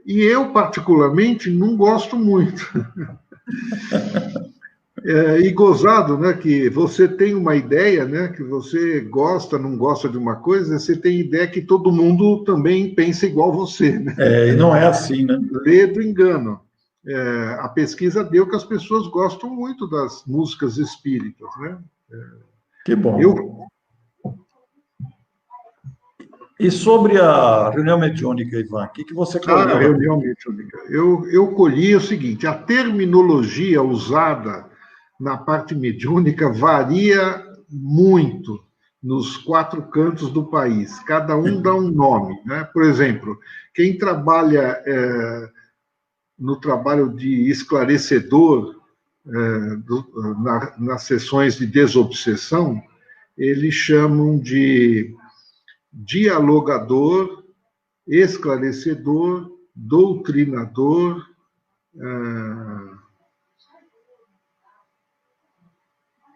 E eu, particularmente, não gosto muito. E gozado, né, que você tem uma ideia, né, que você gosta, não gosta de uma coisa, você tem ideia que todo mundo também pensa igual você, né? E não é assim, né? Lê do engano. A pesquisa deu que as pessoas gostam muito das músicas espíritas, né? Que bom. Eu, E sobre a reunião mediúnica, Ivan, o que você colheu? a reunião mediúnica. Eu colhi o seguinte: a terminologia usada na parte mediúnica varia muito nos 4 cantos do país. Cada um dá um nome, né? Por exemplo, quem trabalha no trabalho de esclarecedor, nas sessões de desobsessão, eles chamam de dialogador, esclarecedor, doutrinador,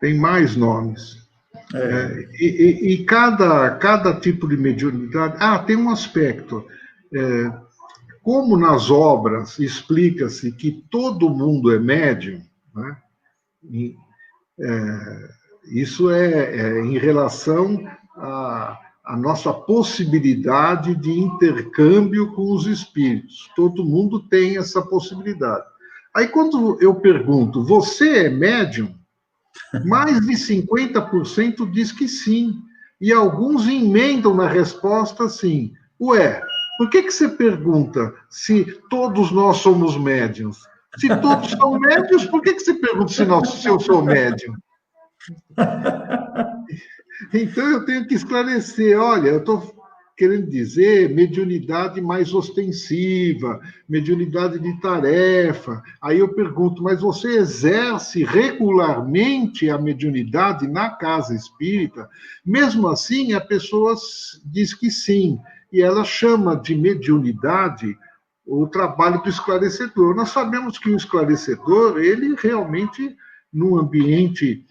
tem mais nomes. E cada tipo de mediunidade... tem um aspecto. Como nas obras explica-se que todo mundo é médium, né? Isso em relação à nossa possibilidade de intercâmbio com os espíritos. Todo mundo tem essa possibilidade. Aí, quando eu pergunto, você é médium? Mais de 50% diz que sim. E alguns emendam na resposta assim: ué, por que você pergunta se todos nós somos médiums? Se todos são médiums, por que você pergunta se eu sou médium? Então, eu tenho que esclarecer. Olha, eu estou querendo dizer mediunidade mais ostensiva, mediunidade de tarefa. Aí eu pergunto, mas você exerce regularmente a mediunidade na casa espírita? Mesmo assim, a pessoa diz que sim, e ela chama de mediunidade o trabalho do esclarecedor. Nós sabemos que o esclarecedor, ele realmente, num ambiente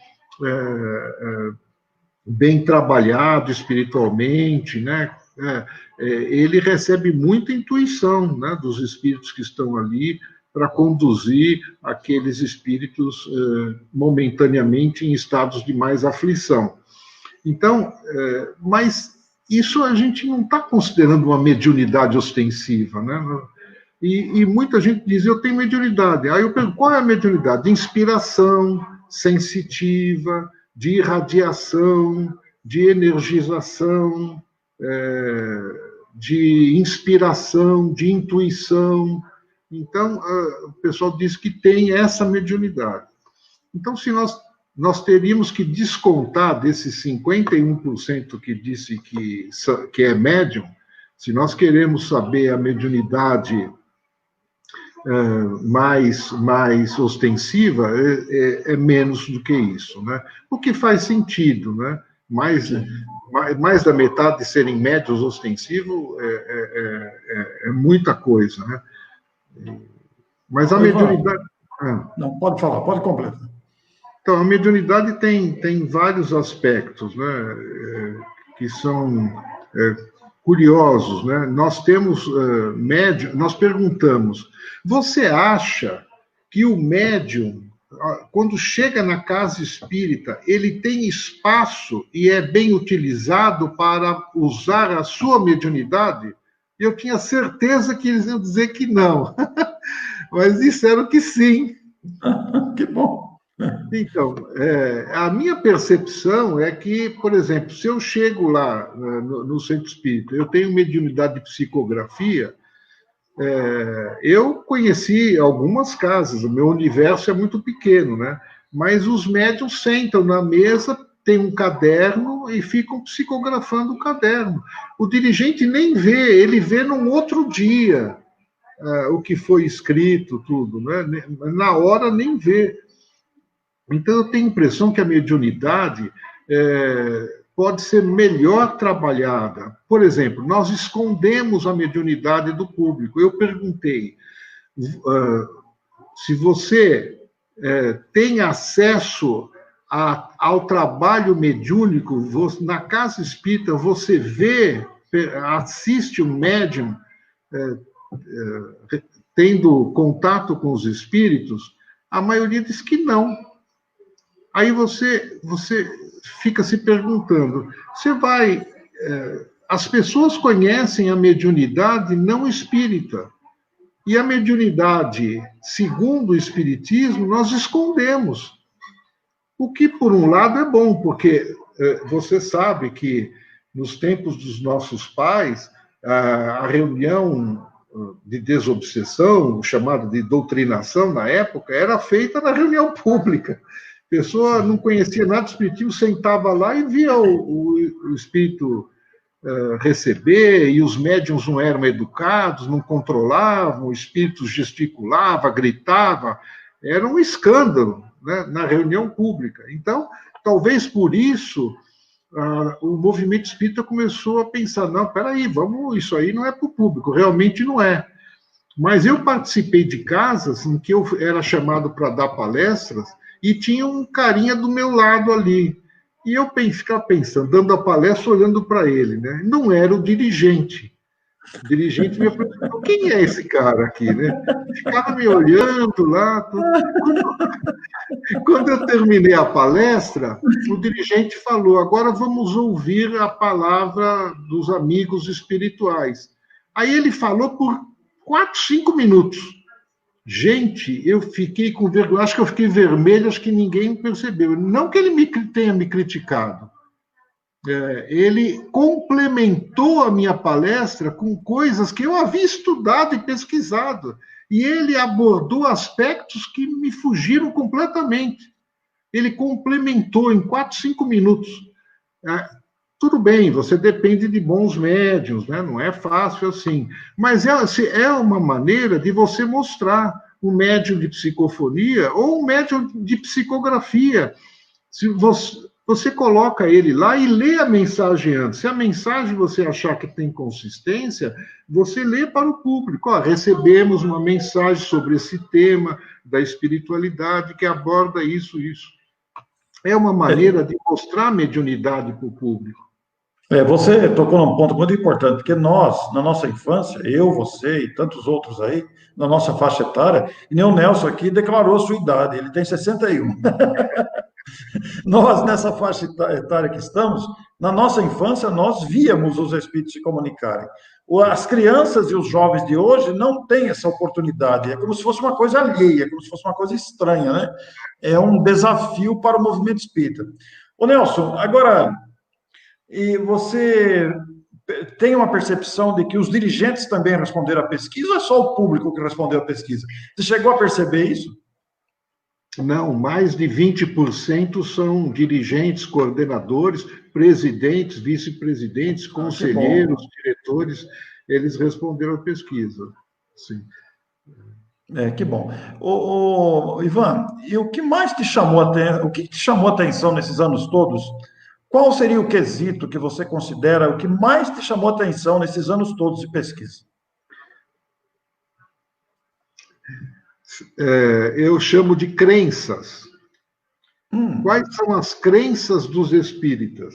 bem trabalhado espiritualmente, né? Ele recebe muita intuição, né, dos espíritos que estão ali para conduzir aqueles espíritos momentaneamente em estados de mais aflição. Então, mas isso a gente não está considerando uma mediunidade ostensiva, né? E muita gente diz, eu tenho mediunidade. Aí eu pergunto, qual é a mediunidade? De inspiração, sensitiva, de irradiação, de energização, de inspiração, de intuição. Então, o pessoal diz que tem essa mediunidade. Então, se nós teríamos que descontar desses 51% que disse que é médium, se nós queremos saber a mediunidade mais ostensiva, é menos do que isso, né? O que faz sentido, né? Mais da metade serem médios ostensivos é muita coisa, né? Mas a mediunidade... Não, pode falar, pode completar. Então, a mediunidade tem vários aspectos, né? Que são curiosos, né? Nós temos médium, nós perguntamos, você acha que o médium, quando chega na casa espírita, ele tem espaço e é bem utilizado para usar a sua mediunidade? Eu tinha certeza que eles iam dizer que não. mas disseram que sim. Que bom. Então, a minha percepção é que, por exemplo, se eu chego lá no centro espírita, eu tenho mediunidade de psicografia, eu conheci algumas casas, o meu universo é muito pequeno, né? Mas os médiuns sentam na mesa, tem um caderno e ficam psicografando o caderno. O dirigente nem vê, ele vê num outro dia o que foi escrito, tudo, né? Na hora nem vê. Então, eu tenho a impressão que a mediunidade pode ser melhor trabalhada. Por exemplo, nós escondemos a mediunidade do público. Eu perguntei se você tem acesso ao trabalho mediúnico, na casa espírita, você vê, assiste um médium tendo contato com os espíritos, a maioria diz que não. Aí você fica se perguntando, as pessoas conhecem a mediunidade não espírita, e a mediunidade, segundo o espiritismo, nós escondemos. O que, por um lado, é bom, porque você sabe que nos tempos dos nossos pais, a reunião de desobsessão, chamada de doutrinação na época, era feita na reunião pública. A pessoa não conhecia nada do espiritismo, sentava lá e via o espírito receber, e os médiuns não eram educados, não controlavam, o espírito gesticulava, gritava, era um escândalo, né, na reunião pública. Então, talvez por isso, o movimento espírita começou a pensar, não, peraí, isso aí não é para o público, realmente não é. Mas eu participei de casas em que eu era chamado para dar palestras e tinha um carinha do meu lado ali. E eu ficava pensando, dando a palestra, olhando para ele, né? Não era o dirigente. O dirigente me perguntou, quem é esse cara aqui, né? Ficava me olhando lá. Quando eu terminei a palestra, o dirigente falou, agora vamos ouvir a palavra dos amigos espirituais. Aí ele falou por 4, 5 minutos. Gente, eu fiquei com vergonha, acho que eu fiquei vermelho, acho que ninguém percebeu. Não que ele tenha me criticado. Ele complementou a minha palestra com coisas que eu havia estudado e pesquisado. E ele abordou aspectos que me fugiram completamente. Ele complementou em 4, 5 minutos. Tudo bem, você depende de bons médiuns, né? Não é fácil assim. Mas é uma maneira de você mostrar um médium de psicofonia ou um médium de psicografia. Se você coloca ele lá e lê a mensagem antes. Se a mensagem você achar que tem consistência, você lê para o público. Recebemos uma mensagem sobre esse tema da espiritualidade que aborda isso. É uma maneira de mostrar a mediunidade para o público. Você tocou num ponto muito importante, porque nós, na nossa infância, eu, você e tantos outros aí, na nossa faixa etária, e nem o Nelson aqui declarou a sua idade, ele tem 61. Nós, nessa faixa etária que estamos, na nossa infância, nós víamos os espíritos se comunicarem. As crianças e os jovens de hoje não têm essa oportunidade, é como se fosse uma coisa alheia, é como se fosse uma coisa estranha, né? É um desafio para o movimento espírita. Ô Nelson, agora, e você tem uma percepção de que os dirigentes também responderam à pesquisa ou é só o público que respondeu à pesquisa? Você chegou a perceber isso? Não, mais de 20% são dirigentes, coordenadores, presidentes, vice-presidentes, conselheiros, diretores, eles responderam à pesquisa. Sim. Que bom. Ivan, e o que mais te chamou a atenção nesses anos todos? Qual seria o quesito que você considera o que mais te chamou a atenção nesses anos todos de pesquisa? Eu chamo de crenças. Quais são as crenças dos espíritas?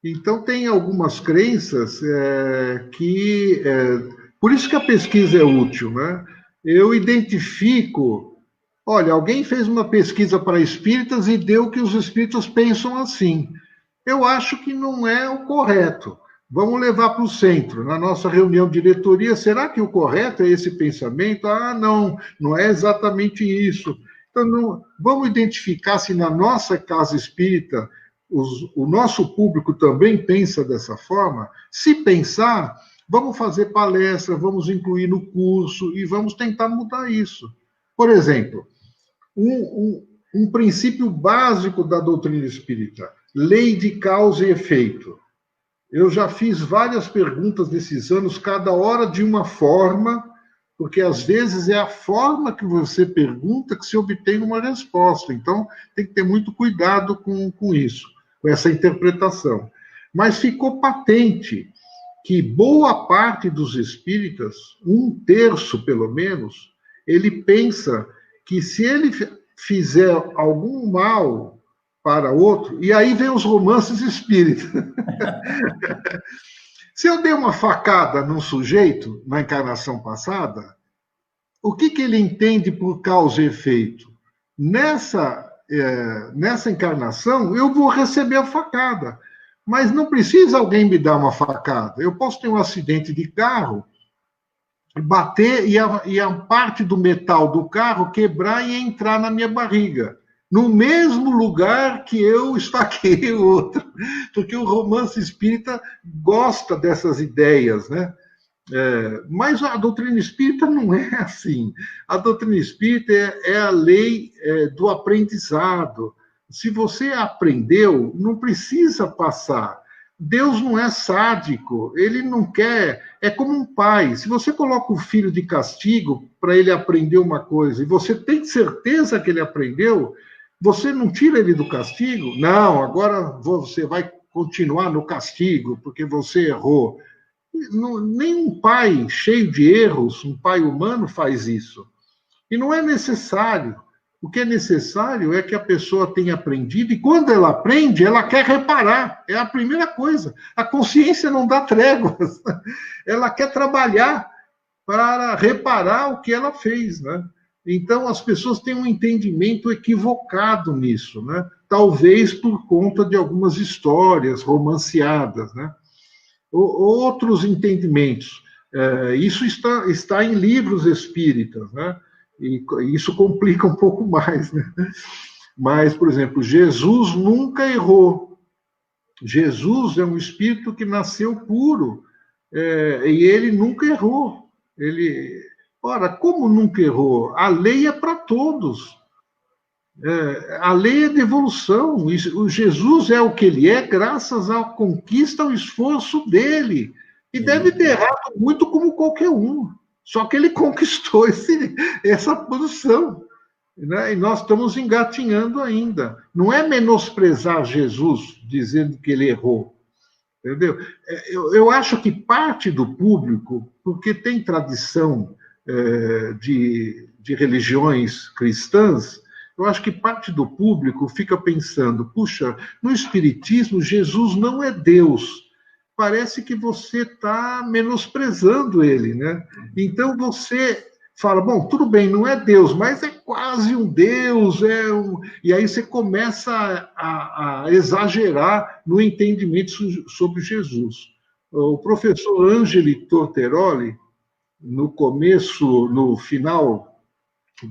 Então, tem algumas crenças que... por isso que a pesquisa é útil, né? Eu identifico... Olha, alguém fez uma pesquisa para espíritas e deu que os espíritas pensam assim. Eu acho que não é o correto. Vamos levar para o centro, na nossa reunião de diretoria. Será que o correto é esse pensamento? Ah, não, não é exatamente isso. Então, vamos identificar se na nossa casa espírita o nosso público também pensa dessa forma. Se pensar, vamos fazer palestra, vamos incluir no curso e vamos tentar mudar isso. Por exemplo, um princípio básico da doutrina espírita, lei de causa e efeito. Eu já fiz várias perguntas nesses anos, cada hora de uma forma, porque às vezes é a forma que você pergunta que se obtém uma resposta. Então, tem que ter muito cuidado com isso, com essa interpretação. Mas ficou patente que boa parte dos espíritas, 1/3 pelo menos, ele pensa que se ele fizer algum mal para outro, e aí vem os romances espíritas. Se eu dei uma facada num sujeito na encarnação passada, o que ele entende por causa e efeito? Nessa encarnação, eu vou receber a facada, mas não precisa alguém me dar uma facada. Eu posso ter um acidente de carro, bater e a parte do metal do carro quebrar e entrar na minha barriga, no mesmo lugar que eu esfaqueei o outro, porque o romance espírita gosta dessas ideias, né? Mas a doutrina espírita não é assim. A doutrina espírita é a lei do aprendizado. Se você aprendeu, não precisa passar. Deus não é sádico, ele não quer. É como um pai. Se você coloca o filho de castigo para ele aprender uma coisa e você tem certeza que ele aprendeu, você não tira ele do castigo? Não, agora você vai continuar no castigo porque você errou. Nenhum pai cheio de erros, um pai humano, faz isso. E não é necessário. O que é necessário é que a pessoa tenha aprendido, e quando ela aprende, ela quer reparar. É a primeira coisa. A consciência não dá tréguas. Ela quer trabalhar para reparar o que ela fez, né? Então, as pessoas têm um entendimento equivocado nisso, né? Talvez por conta de algumas histórias romanceadas, né? Outros entendimentos. Isso está em livros espíritas, né? E isso complica um pouco mais, né? Mas, por exemplo, Jesus nunca errou. Jesus é um espírito que nasceu puro, e ele nunca errou. Ora, como nunca errou? A lei é para todos. A lei é de evolução. O Jesus é o que ele é graças à conquista, ao esforço dele. E deve ter errado muito como qualquer um. Só que ele conquistou essa posição. Né? E nós estamos engatinhando ainda. Não é menosprezar Jesus dizendo que ele errou. Entendeu? Eu acho que parte do público, porque tem tradição de religiões cristãs, eu acho que parte do público fica pensando, puxa, no Espiritismo, Jesus não é Deus. Parece que você está menosprezando ele, né? Então você fala, bom, tudo bem, não é Deus, mas é quase um Deus, e aí você começa a exagerar no entendimento sobre Jesus. O professor Angeli Torteroli, no final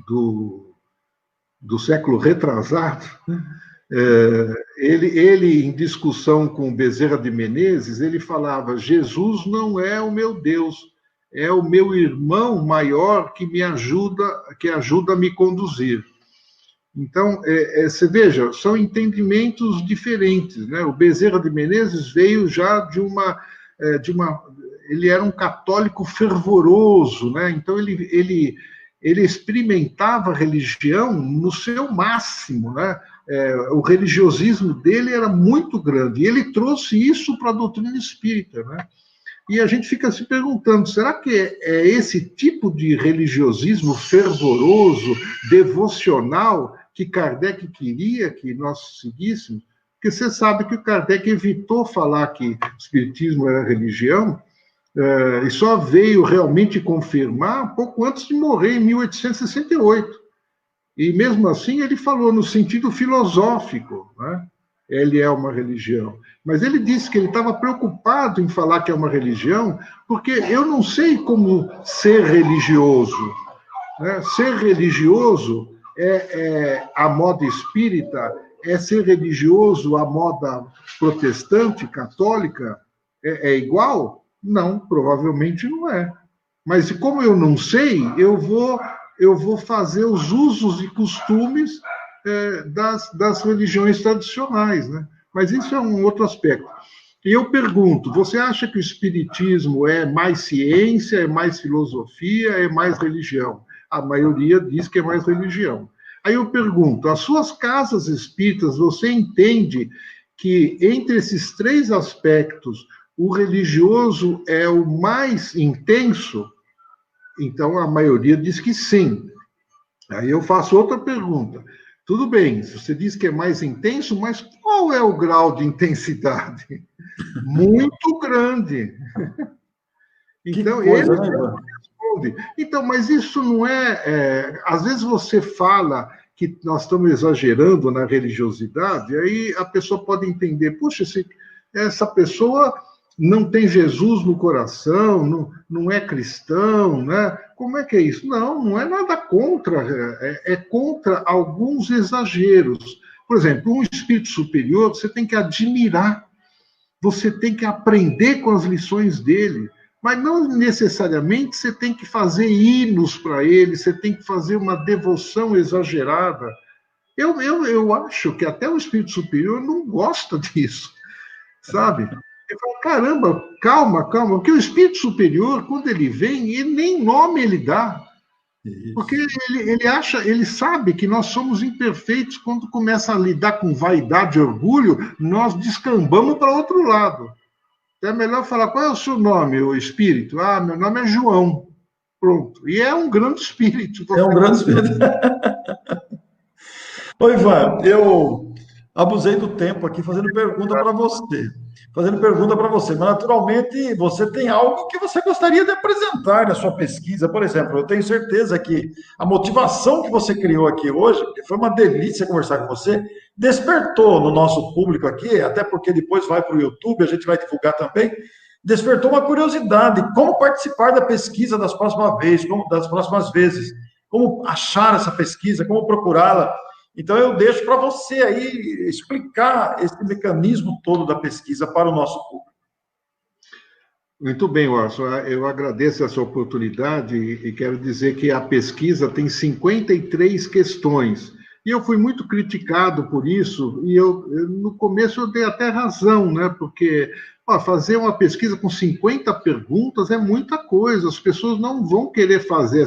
do século retrasado, ele, em discussão com Bezerra de Menezes, ele falava, Jesus não é o meu Deus, é o meu irmão maior que ajuda a me conduzir. Então, você veja, são entendimentos diferentes, né? O Bezerra de Menezes veio já de uma ele era um católico fervoroso, né? Então ele experimentava a religião no seu máximo, né? O religiosismo dele era muito grande, e ele trouxe isso para a doutrina espírita, né? E a gente fica se perguntando, será que é esse tipo de religiosismo fervoroso, devocional, que Kardec queria que nós seguíssemos? Porque você sabe que o Kardec evitou falar que o espiritismo era religião, e só veio realmente confirmar pouco antes de morrer, em 1868. E mesmo assim ele falou no sentido filosófico, né? ele é uma religião. Mas ele disse que ele estava preocupado em falar que é uma religião, porque eu não sei como ser religioso, né? Ser religioso a moda espírita, é ser religioso à moda protestante, católica, é igual? Não, provavelmente não é. Mas como eu não sei, eu vou fazer os usos e costumes das religiões tradicionais, né? Mas isso é um outro aspecto. E eu pergunto, você acha que o espiritismo é mais ciência, é mais filosofia, é mais religião? A maioria diz que é mais religião. Aí eu pergunto, as suas casas espíritas, você entende que entre esses três aspectos, o religioso é o mais intenso? Então, a maioria diz que sim. Aí eu faço outra pergunta. Tudo bem, você diz que é mais intenso, mas qual é o grau de intensidade? Muito grande. Então, que coisa, eles né, não Ivan? respondem. Então, mas isso não às vezes você fala que nós estamos exagerando na religiosidade, aí a pessoa pode entender, puxa, essa pessoa não tem Jesus no coração, não é cristão, né? Como é que é isso? Não, não é nada contra, é contra alguns exageros. Por exemplo, um espírito superior, você tem que admirar, você tem que aprender com as lições dele, mas não necessariamente você tem que fazer hinos para ele, você tem que fazer uma devoção exagerada. Eu acho que até o espírito superior não gosta disso, sabe? Ele fala, caramba, calma, calma, porque o espírito superior, quando ele vem, ele nem nome ele dá. Porque Isso. ele sabe que nós somos imperfeitos. Quando começa a lidar com vaidade e orgulho, nós descambamos para outro lado. Então é melhor falar, qual é o seu nome, o espírito? Ah, meu nome é João. Pronto. E é um grande espírito. É um grande espírito. Ô, Ivan, eu abusei do tempo aqui fazendo pergunta para você. Fazendo pergunta para você, mas naturalmente você tem algo que você gostaria de apresentar na sua pesquisa. Por exemplo, eu tenho certeza que a motivação que você criou aqui hoje, que foi uma delícia conversar com você, despertou no nosso público aqui, até porque depois vai para o YouTube, a gente vai divulgar também, despertou uma curiosidade, como participar da pesquisa das próximas vezes, como achar essa pesquisa, como procurá-la. Então, eu deixo para você aí explicar esse mecanismo todo da pesquisa para o nosso público. Muito bem, Orson. Eu agradeço essa oportunidade e quero dizer que a pesquisa tem 53 questões. E eu fui muito criticado por isso, e no começo eu dei até razão, né? Porque fazer uma pesquisa com 50 perguntas é muita coisa, as pessoas não vão querer fazer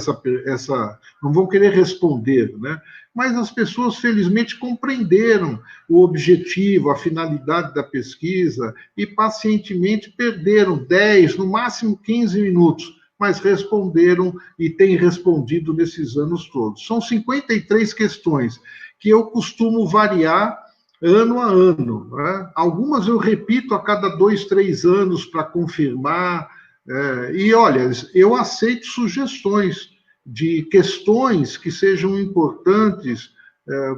não vão querer responder, né? Mas as pessoas, felizmente, compreenderam o objetivo, a finalidade da pesquisa e pacientemente perderam 10, no máximo 15 minutos, mas responderam e têm respondido nesses anos todos. São 53 questões que eu costumo variar ano a ano, né? Algumas eu repito a cada 2, 3 anos para confirmar. E, olha, eu aceito sugestões de questões que sejam importantes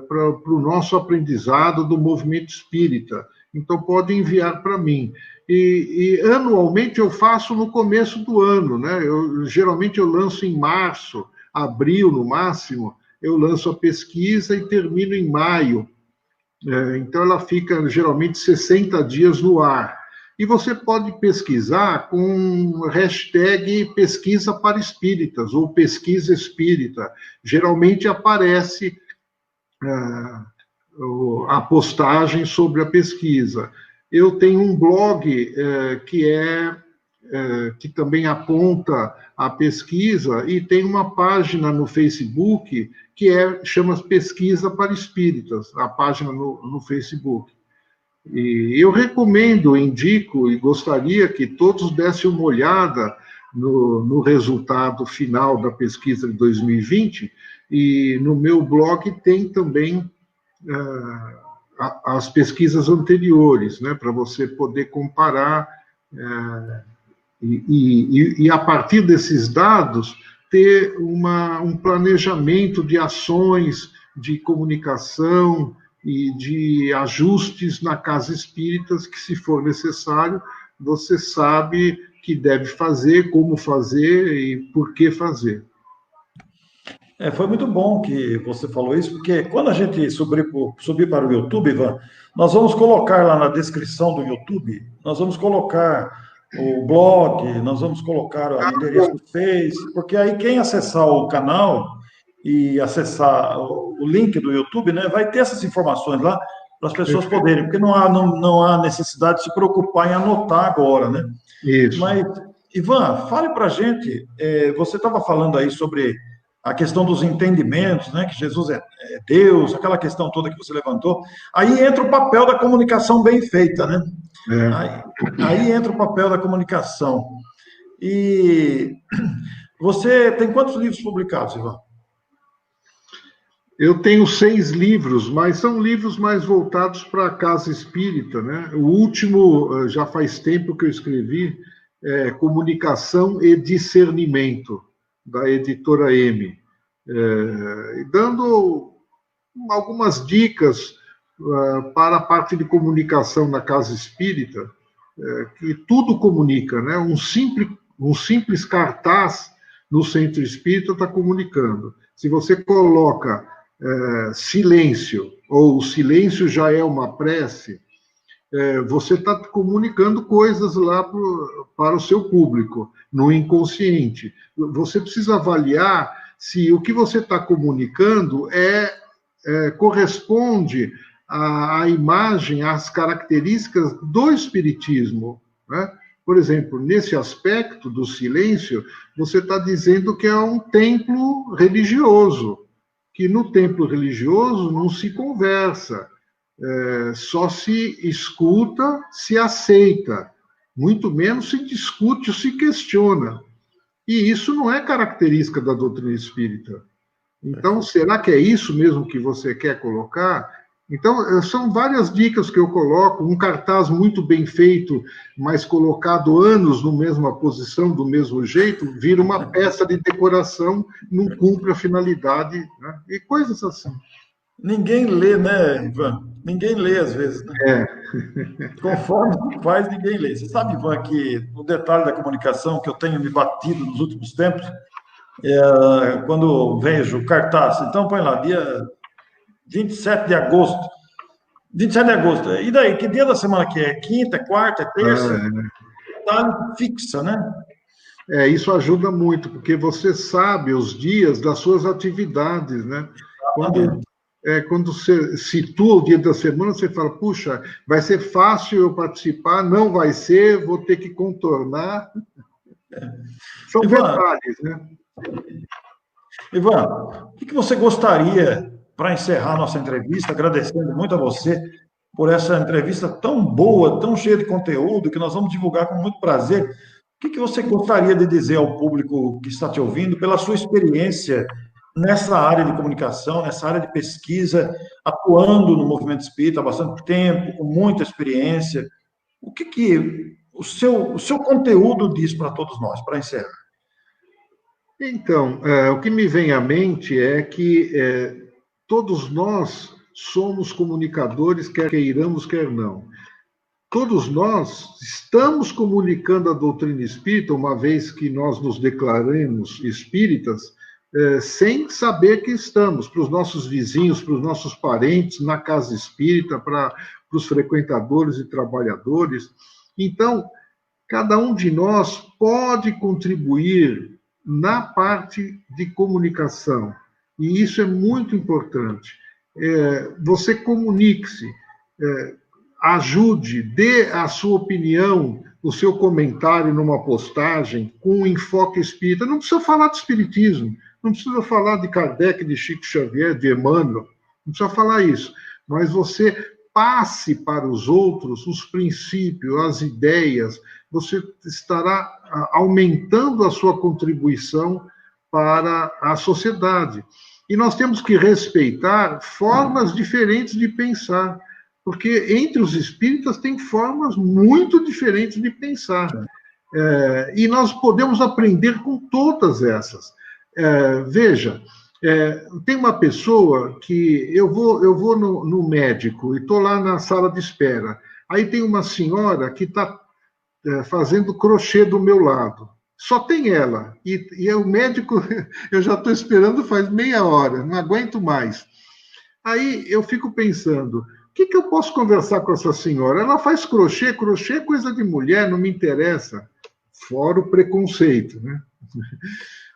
para o nosso aprendizado do movimento espírita. Então, pode enviar para mim. E anualmente eu faço no começo do ano, né? Geralmente eu lanço em março, abril no máximo, eu lanço a pesquisa e termino em maio. Então, ela fica geralmente 60 dias no ar. E você pode pesquisar com hashtag pesquisa para espíritas ou pesquisa espírita. Geralmente aparece a postagem sobre a pesquisa. Eu tenho um blog que também aponta a pesquisa e tem uma página no Facebook que chama Pesquisa para Espíritas, a página no Facebook. E eu recomendo, indico e gostaria que todos dessem uma olhada no resultado final da pesquisa de 2020, e no meu blog tem também as pesquisas anteriores, né, para você poder comparar e a partir desses dados ter um planejamento de ações, de comunicação, e de ajustes na casa espírita, que, se for necessário, você sabe que deve fazer, como fazer e por que fazer. Foi muito bom que você falou isso, porque quando a gente subir para o YouTube, Ivan, nós vamos colocar lá na descrição do YouTube, nós vamos colocar o blog, nós vamos colocar o endereço do Face, porque aí quem acessar o canal e acessar o link do YouTube, né, vai ter essas informações lá para as pessoas poderem, porque não há necessidade de se preocupar em anotar agora, né? Isso. Mas, Ivan, fale para a gente, você estava falando aí sobre a questão dos entendimentos, né, que Jesus é Deus, aquela questão toda que você levantou. Aí entra o papel da comunicação bem feita, né? Aí entra o papel da comunicação. E você tem quantos livros publicados, Ivan? Eu tenho 6 livros, mas são livros mais voltados para a casa espírita, né? O último, já faz tempo que eu escrevi, Comunicação e Discernimento, da editora M, dando algumas dicas para a parte de comunicação na casa espírita, que tudo comunica, né? Um simples cartaz no centro espírita está comunicando. Se você coloca silêncio, ou o silêncio já é uma prece, você está comunicando coisas lá para o seu público, no inconsciente. Você precisa avaliar se o que você está comunicando corresponde à imagem, às características do espiritismo, né? Por exemplo, nesse aspecto do silêncio, você está dizendo que é um templo religioso, que no templo religioso não se conversa, só se escuta, se aceita, muito menos se discute ou se questiona. E isso não é característica da doutrina espírita. Então, será que é isso mesmo que você quer colocar? Então, são várias dicas que eu coloco, um cartaz muito bem feito, mas colocado anos na mesma posição, do mesmo jeito, vira uma peça de decoração, não cumpre a finalidade, né? E coisas assim. Ninguém lê, né, Ivan? Ninguém lê às vezes, né? Conforme faz, ninguém lê. Você sabe, Ivan, que o detalhe da comunicação que eu tenho me batido nos últimos tempos, quando vejo o cartaz, então põe lá, dia 27 de agosto. 27 de agosto. E daí? Que dia da semana que é? Quinta, quarta, terça? Tá fixa, né? Isso ajuda muito, porque você sabe os dias das suas atividades, né? Quando você situa o dia da semana, você fala, puxa, vai ser fácil eu participar, não vai ser, vou ter que contornar. São detalhes, né? Ivan, o que você gostaria, para encerrar nossa entrevista, agradecendo muito a você por essa entrevista tão boa, tão cheia de conteúdo, que nós vamos divulgar com muito prazer. O que você gostaria de dizer ao público que está te ouvindo, pela sua experiência nessa área de comunicação, nessa área de pesquisa, atuando no movimento espírita há bastante tempo, com muita experiência? O que o seu conteúdo diz para todos nós, para encerrar? Então, o que me vem à mente é que todos nós somos comunicadores, quer queiramos, quer não. Todos nós estamos comunicando a doutrina espírita, uma vez que nós nos declaremos espíritas, sem saber que estamos, para os nossos vizinhos, para os nossos parentes, na casa espírita, para os frequentadores e trabalhadores. Então, cada um de nós pode contribuir na parte de comunicação, e isso é muito importante. Você comunique-se, ajude, dê a sua opinião, o seu comentário numa postagem com um enfoque espírita. Não precisa falar de espiritismo, não precisa falar de Kardec, de Chico Xavier, de Emmanuel, não precisa falar isso, mas você passe para os outros os princípios, as ideias, você estará aumentando a sua contribuição para a sociedade. E nós temos que respeitar formas diferentes de pensar, porque entre os espíritas tem formas muito diferentes de pensar. E nós podemos aprender com todas essas. Veja, Tem uma pessoa que eu vou no médico e estou lá na sala de espera. Aí tem uma senhora que está fazendo crochê do meu lado. Só tem ela. E o médico, eu já estou esperando faz meia hora, não aguento mais. Aí eu fico pensando, o que eu posso conversar com essa senhora? Ela faz crochê, crochê é coisa de mulher, não me interessa. Fora o preconceito, né?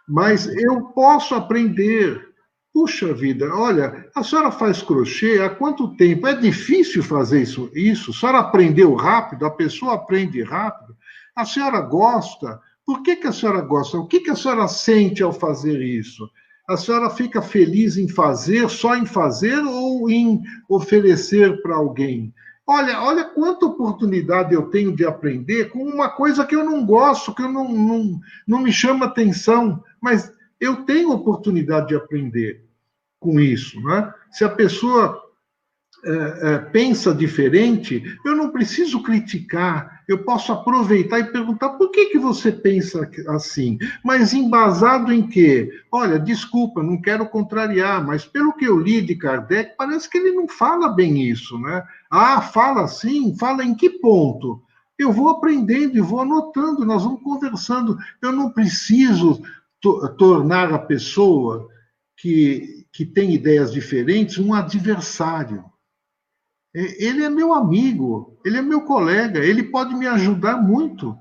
Mas eu posso aprender. Puxa vida, olha, a senhora faz crochê há quanto tempo? É difícil fazer isso? A senhora aprendeu rápido? A pessoa aprende rápido? A senhora gosta? Por que a senhora gosta? O que a senhora sente ao fazer isso? A senhora fica feliz em fazer, só em fazer ou em oferecer para alguém? Olha quanta oportunidade eu tenho de aprender com uma coisa que eu não gosto, que eu não me chama atenção, mas eu tenho oportunidade de aprender com isso. Né? Se a pessoa pensa diferente, eu não preciso criticar, eu posso aproveitar e perguntar por que você pensa assim, mas embasado em quê? Olha, desculpa, não quero contrariar, mas pelo que eu li de Kardec, parece que ele não fala bem isso, né? Ah, fala sim, fala em que ponto? Eu vou aprendendo e vou anotando, nós vamos conversando, eu não preciso tornar a pessoa que tem ideias diferentes um adversário. Ele é meu amigo, ele é meu colega, ele pode me ajudar muito.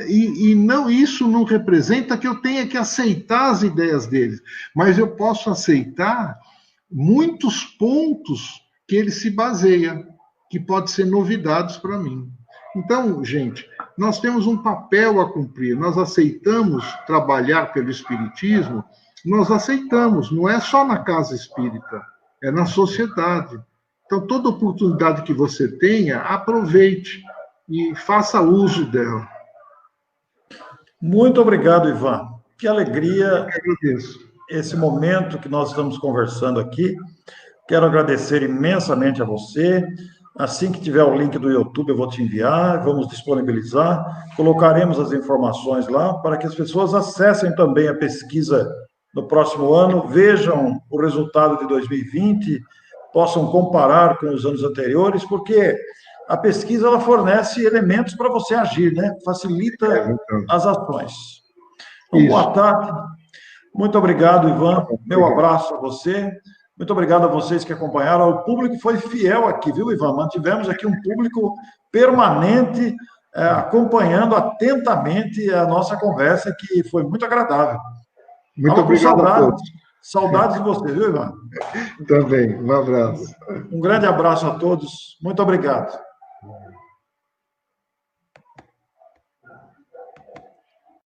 E não, isso não representa que eu tenha que aceitar as ideias dele, mas eu posso aceitar muitos pontos que ele se baseia, que podem ser novidades para mim. Então, gente, nós temos um papel a cumprir, nós aceitamos trabalhar pelo Espiritismo, nós aceitamos, não é só na casa espírita, é na sociedade. Então, toda oportunidade que você tenha, aproveite e faça uso dela. Muito obrigado, Ivan. Que alegria Eu que agradeço. esse momento que nós estamos conversando aqui. Quero agradecer imensamente a você. Assim que tiver o link do YouTube, eu vou te enviar, vamos disponibilizar, colocaremos as informações lá para que as pessoas acessem também a pesquisa no próximo ano, vejam o resultado de 2020, possam comparar com os anos anteriores, porque a pesquisa ela fornece elementos para você agir, né? Facilita as ações. Então, boa tarde. Muito obrigado, Ivan. Meu abraço a você. Muito obrigado a vocês que acompanharam. O público foi fiel aqui, viu, Ivan? Mantivemos aqui um público permanente, acompanhando atentamente a nossa conversa, que foi muito agradável. Muito obrigado a todos. Saudades de você, viu, Ivan? Também. Um abraço. Um grande abraço a todos. Muito obrigado.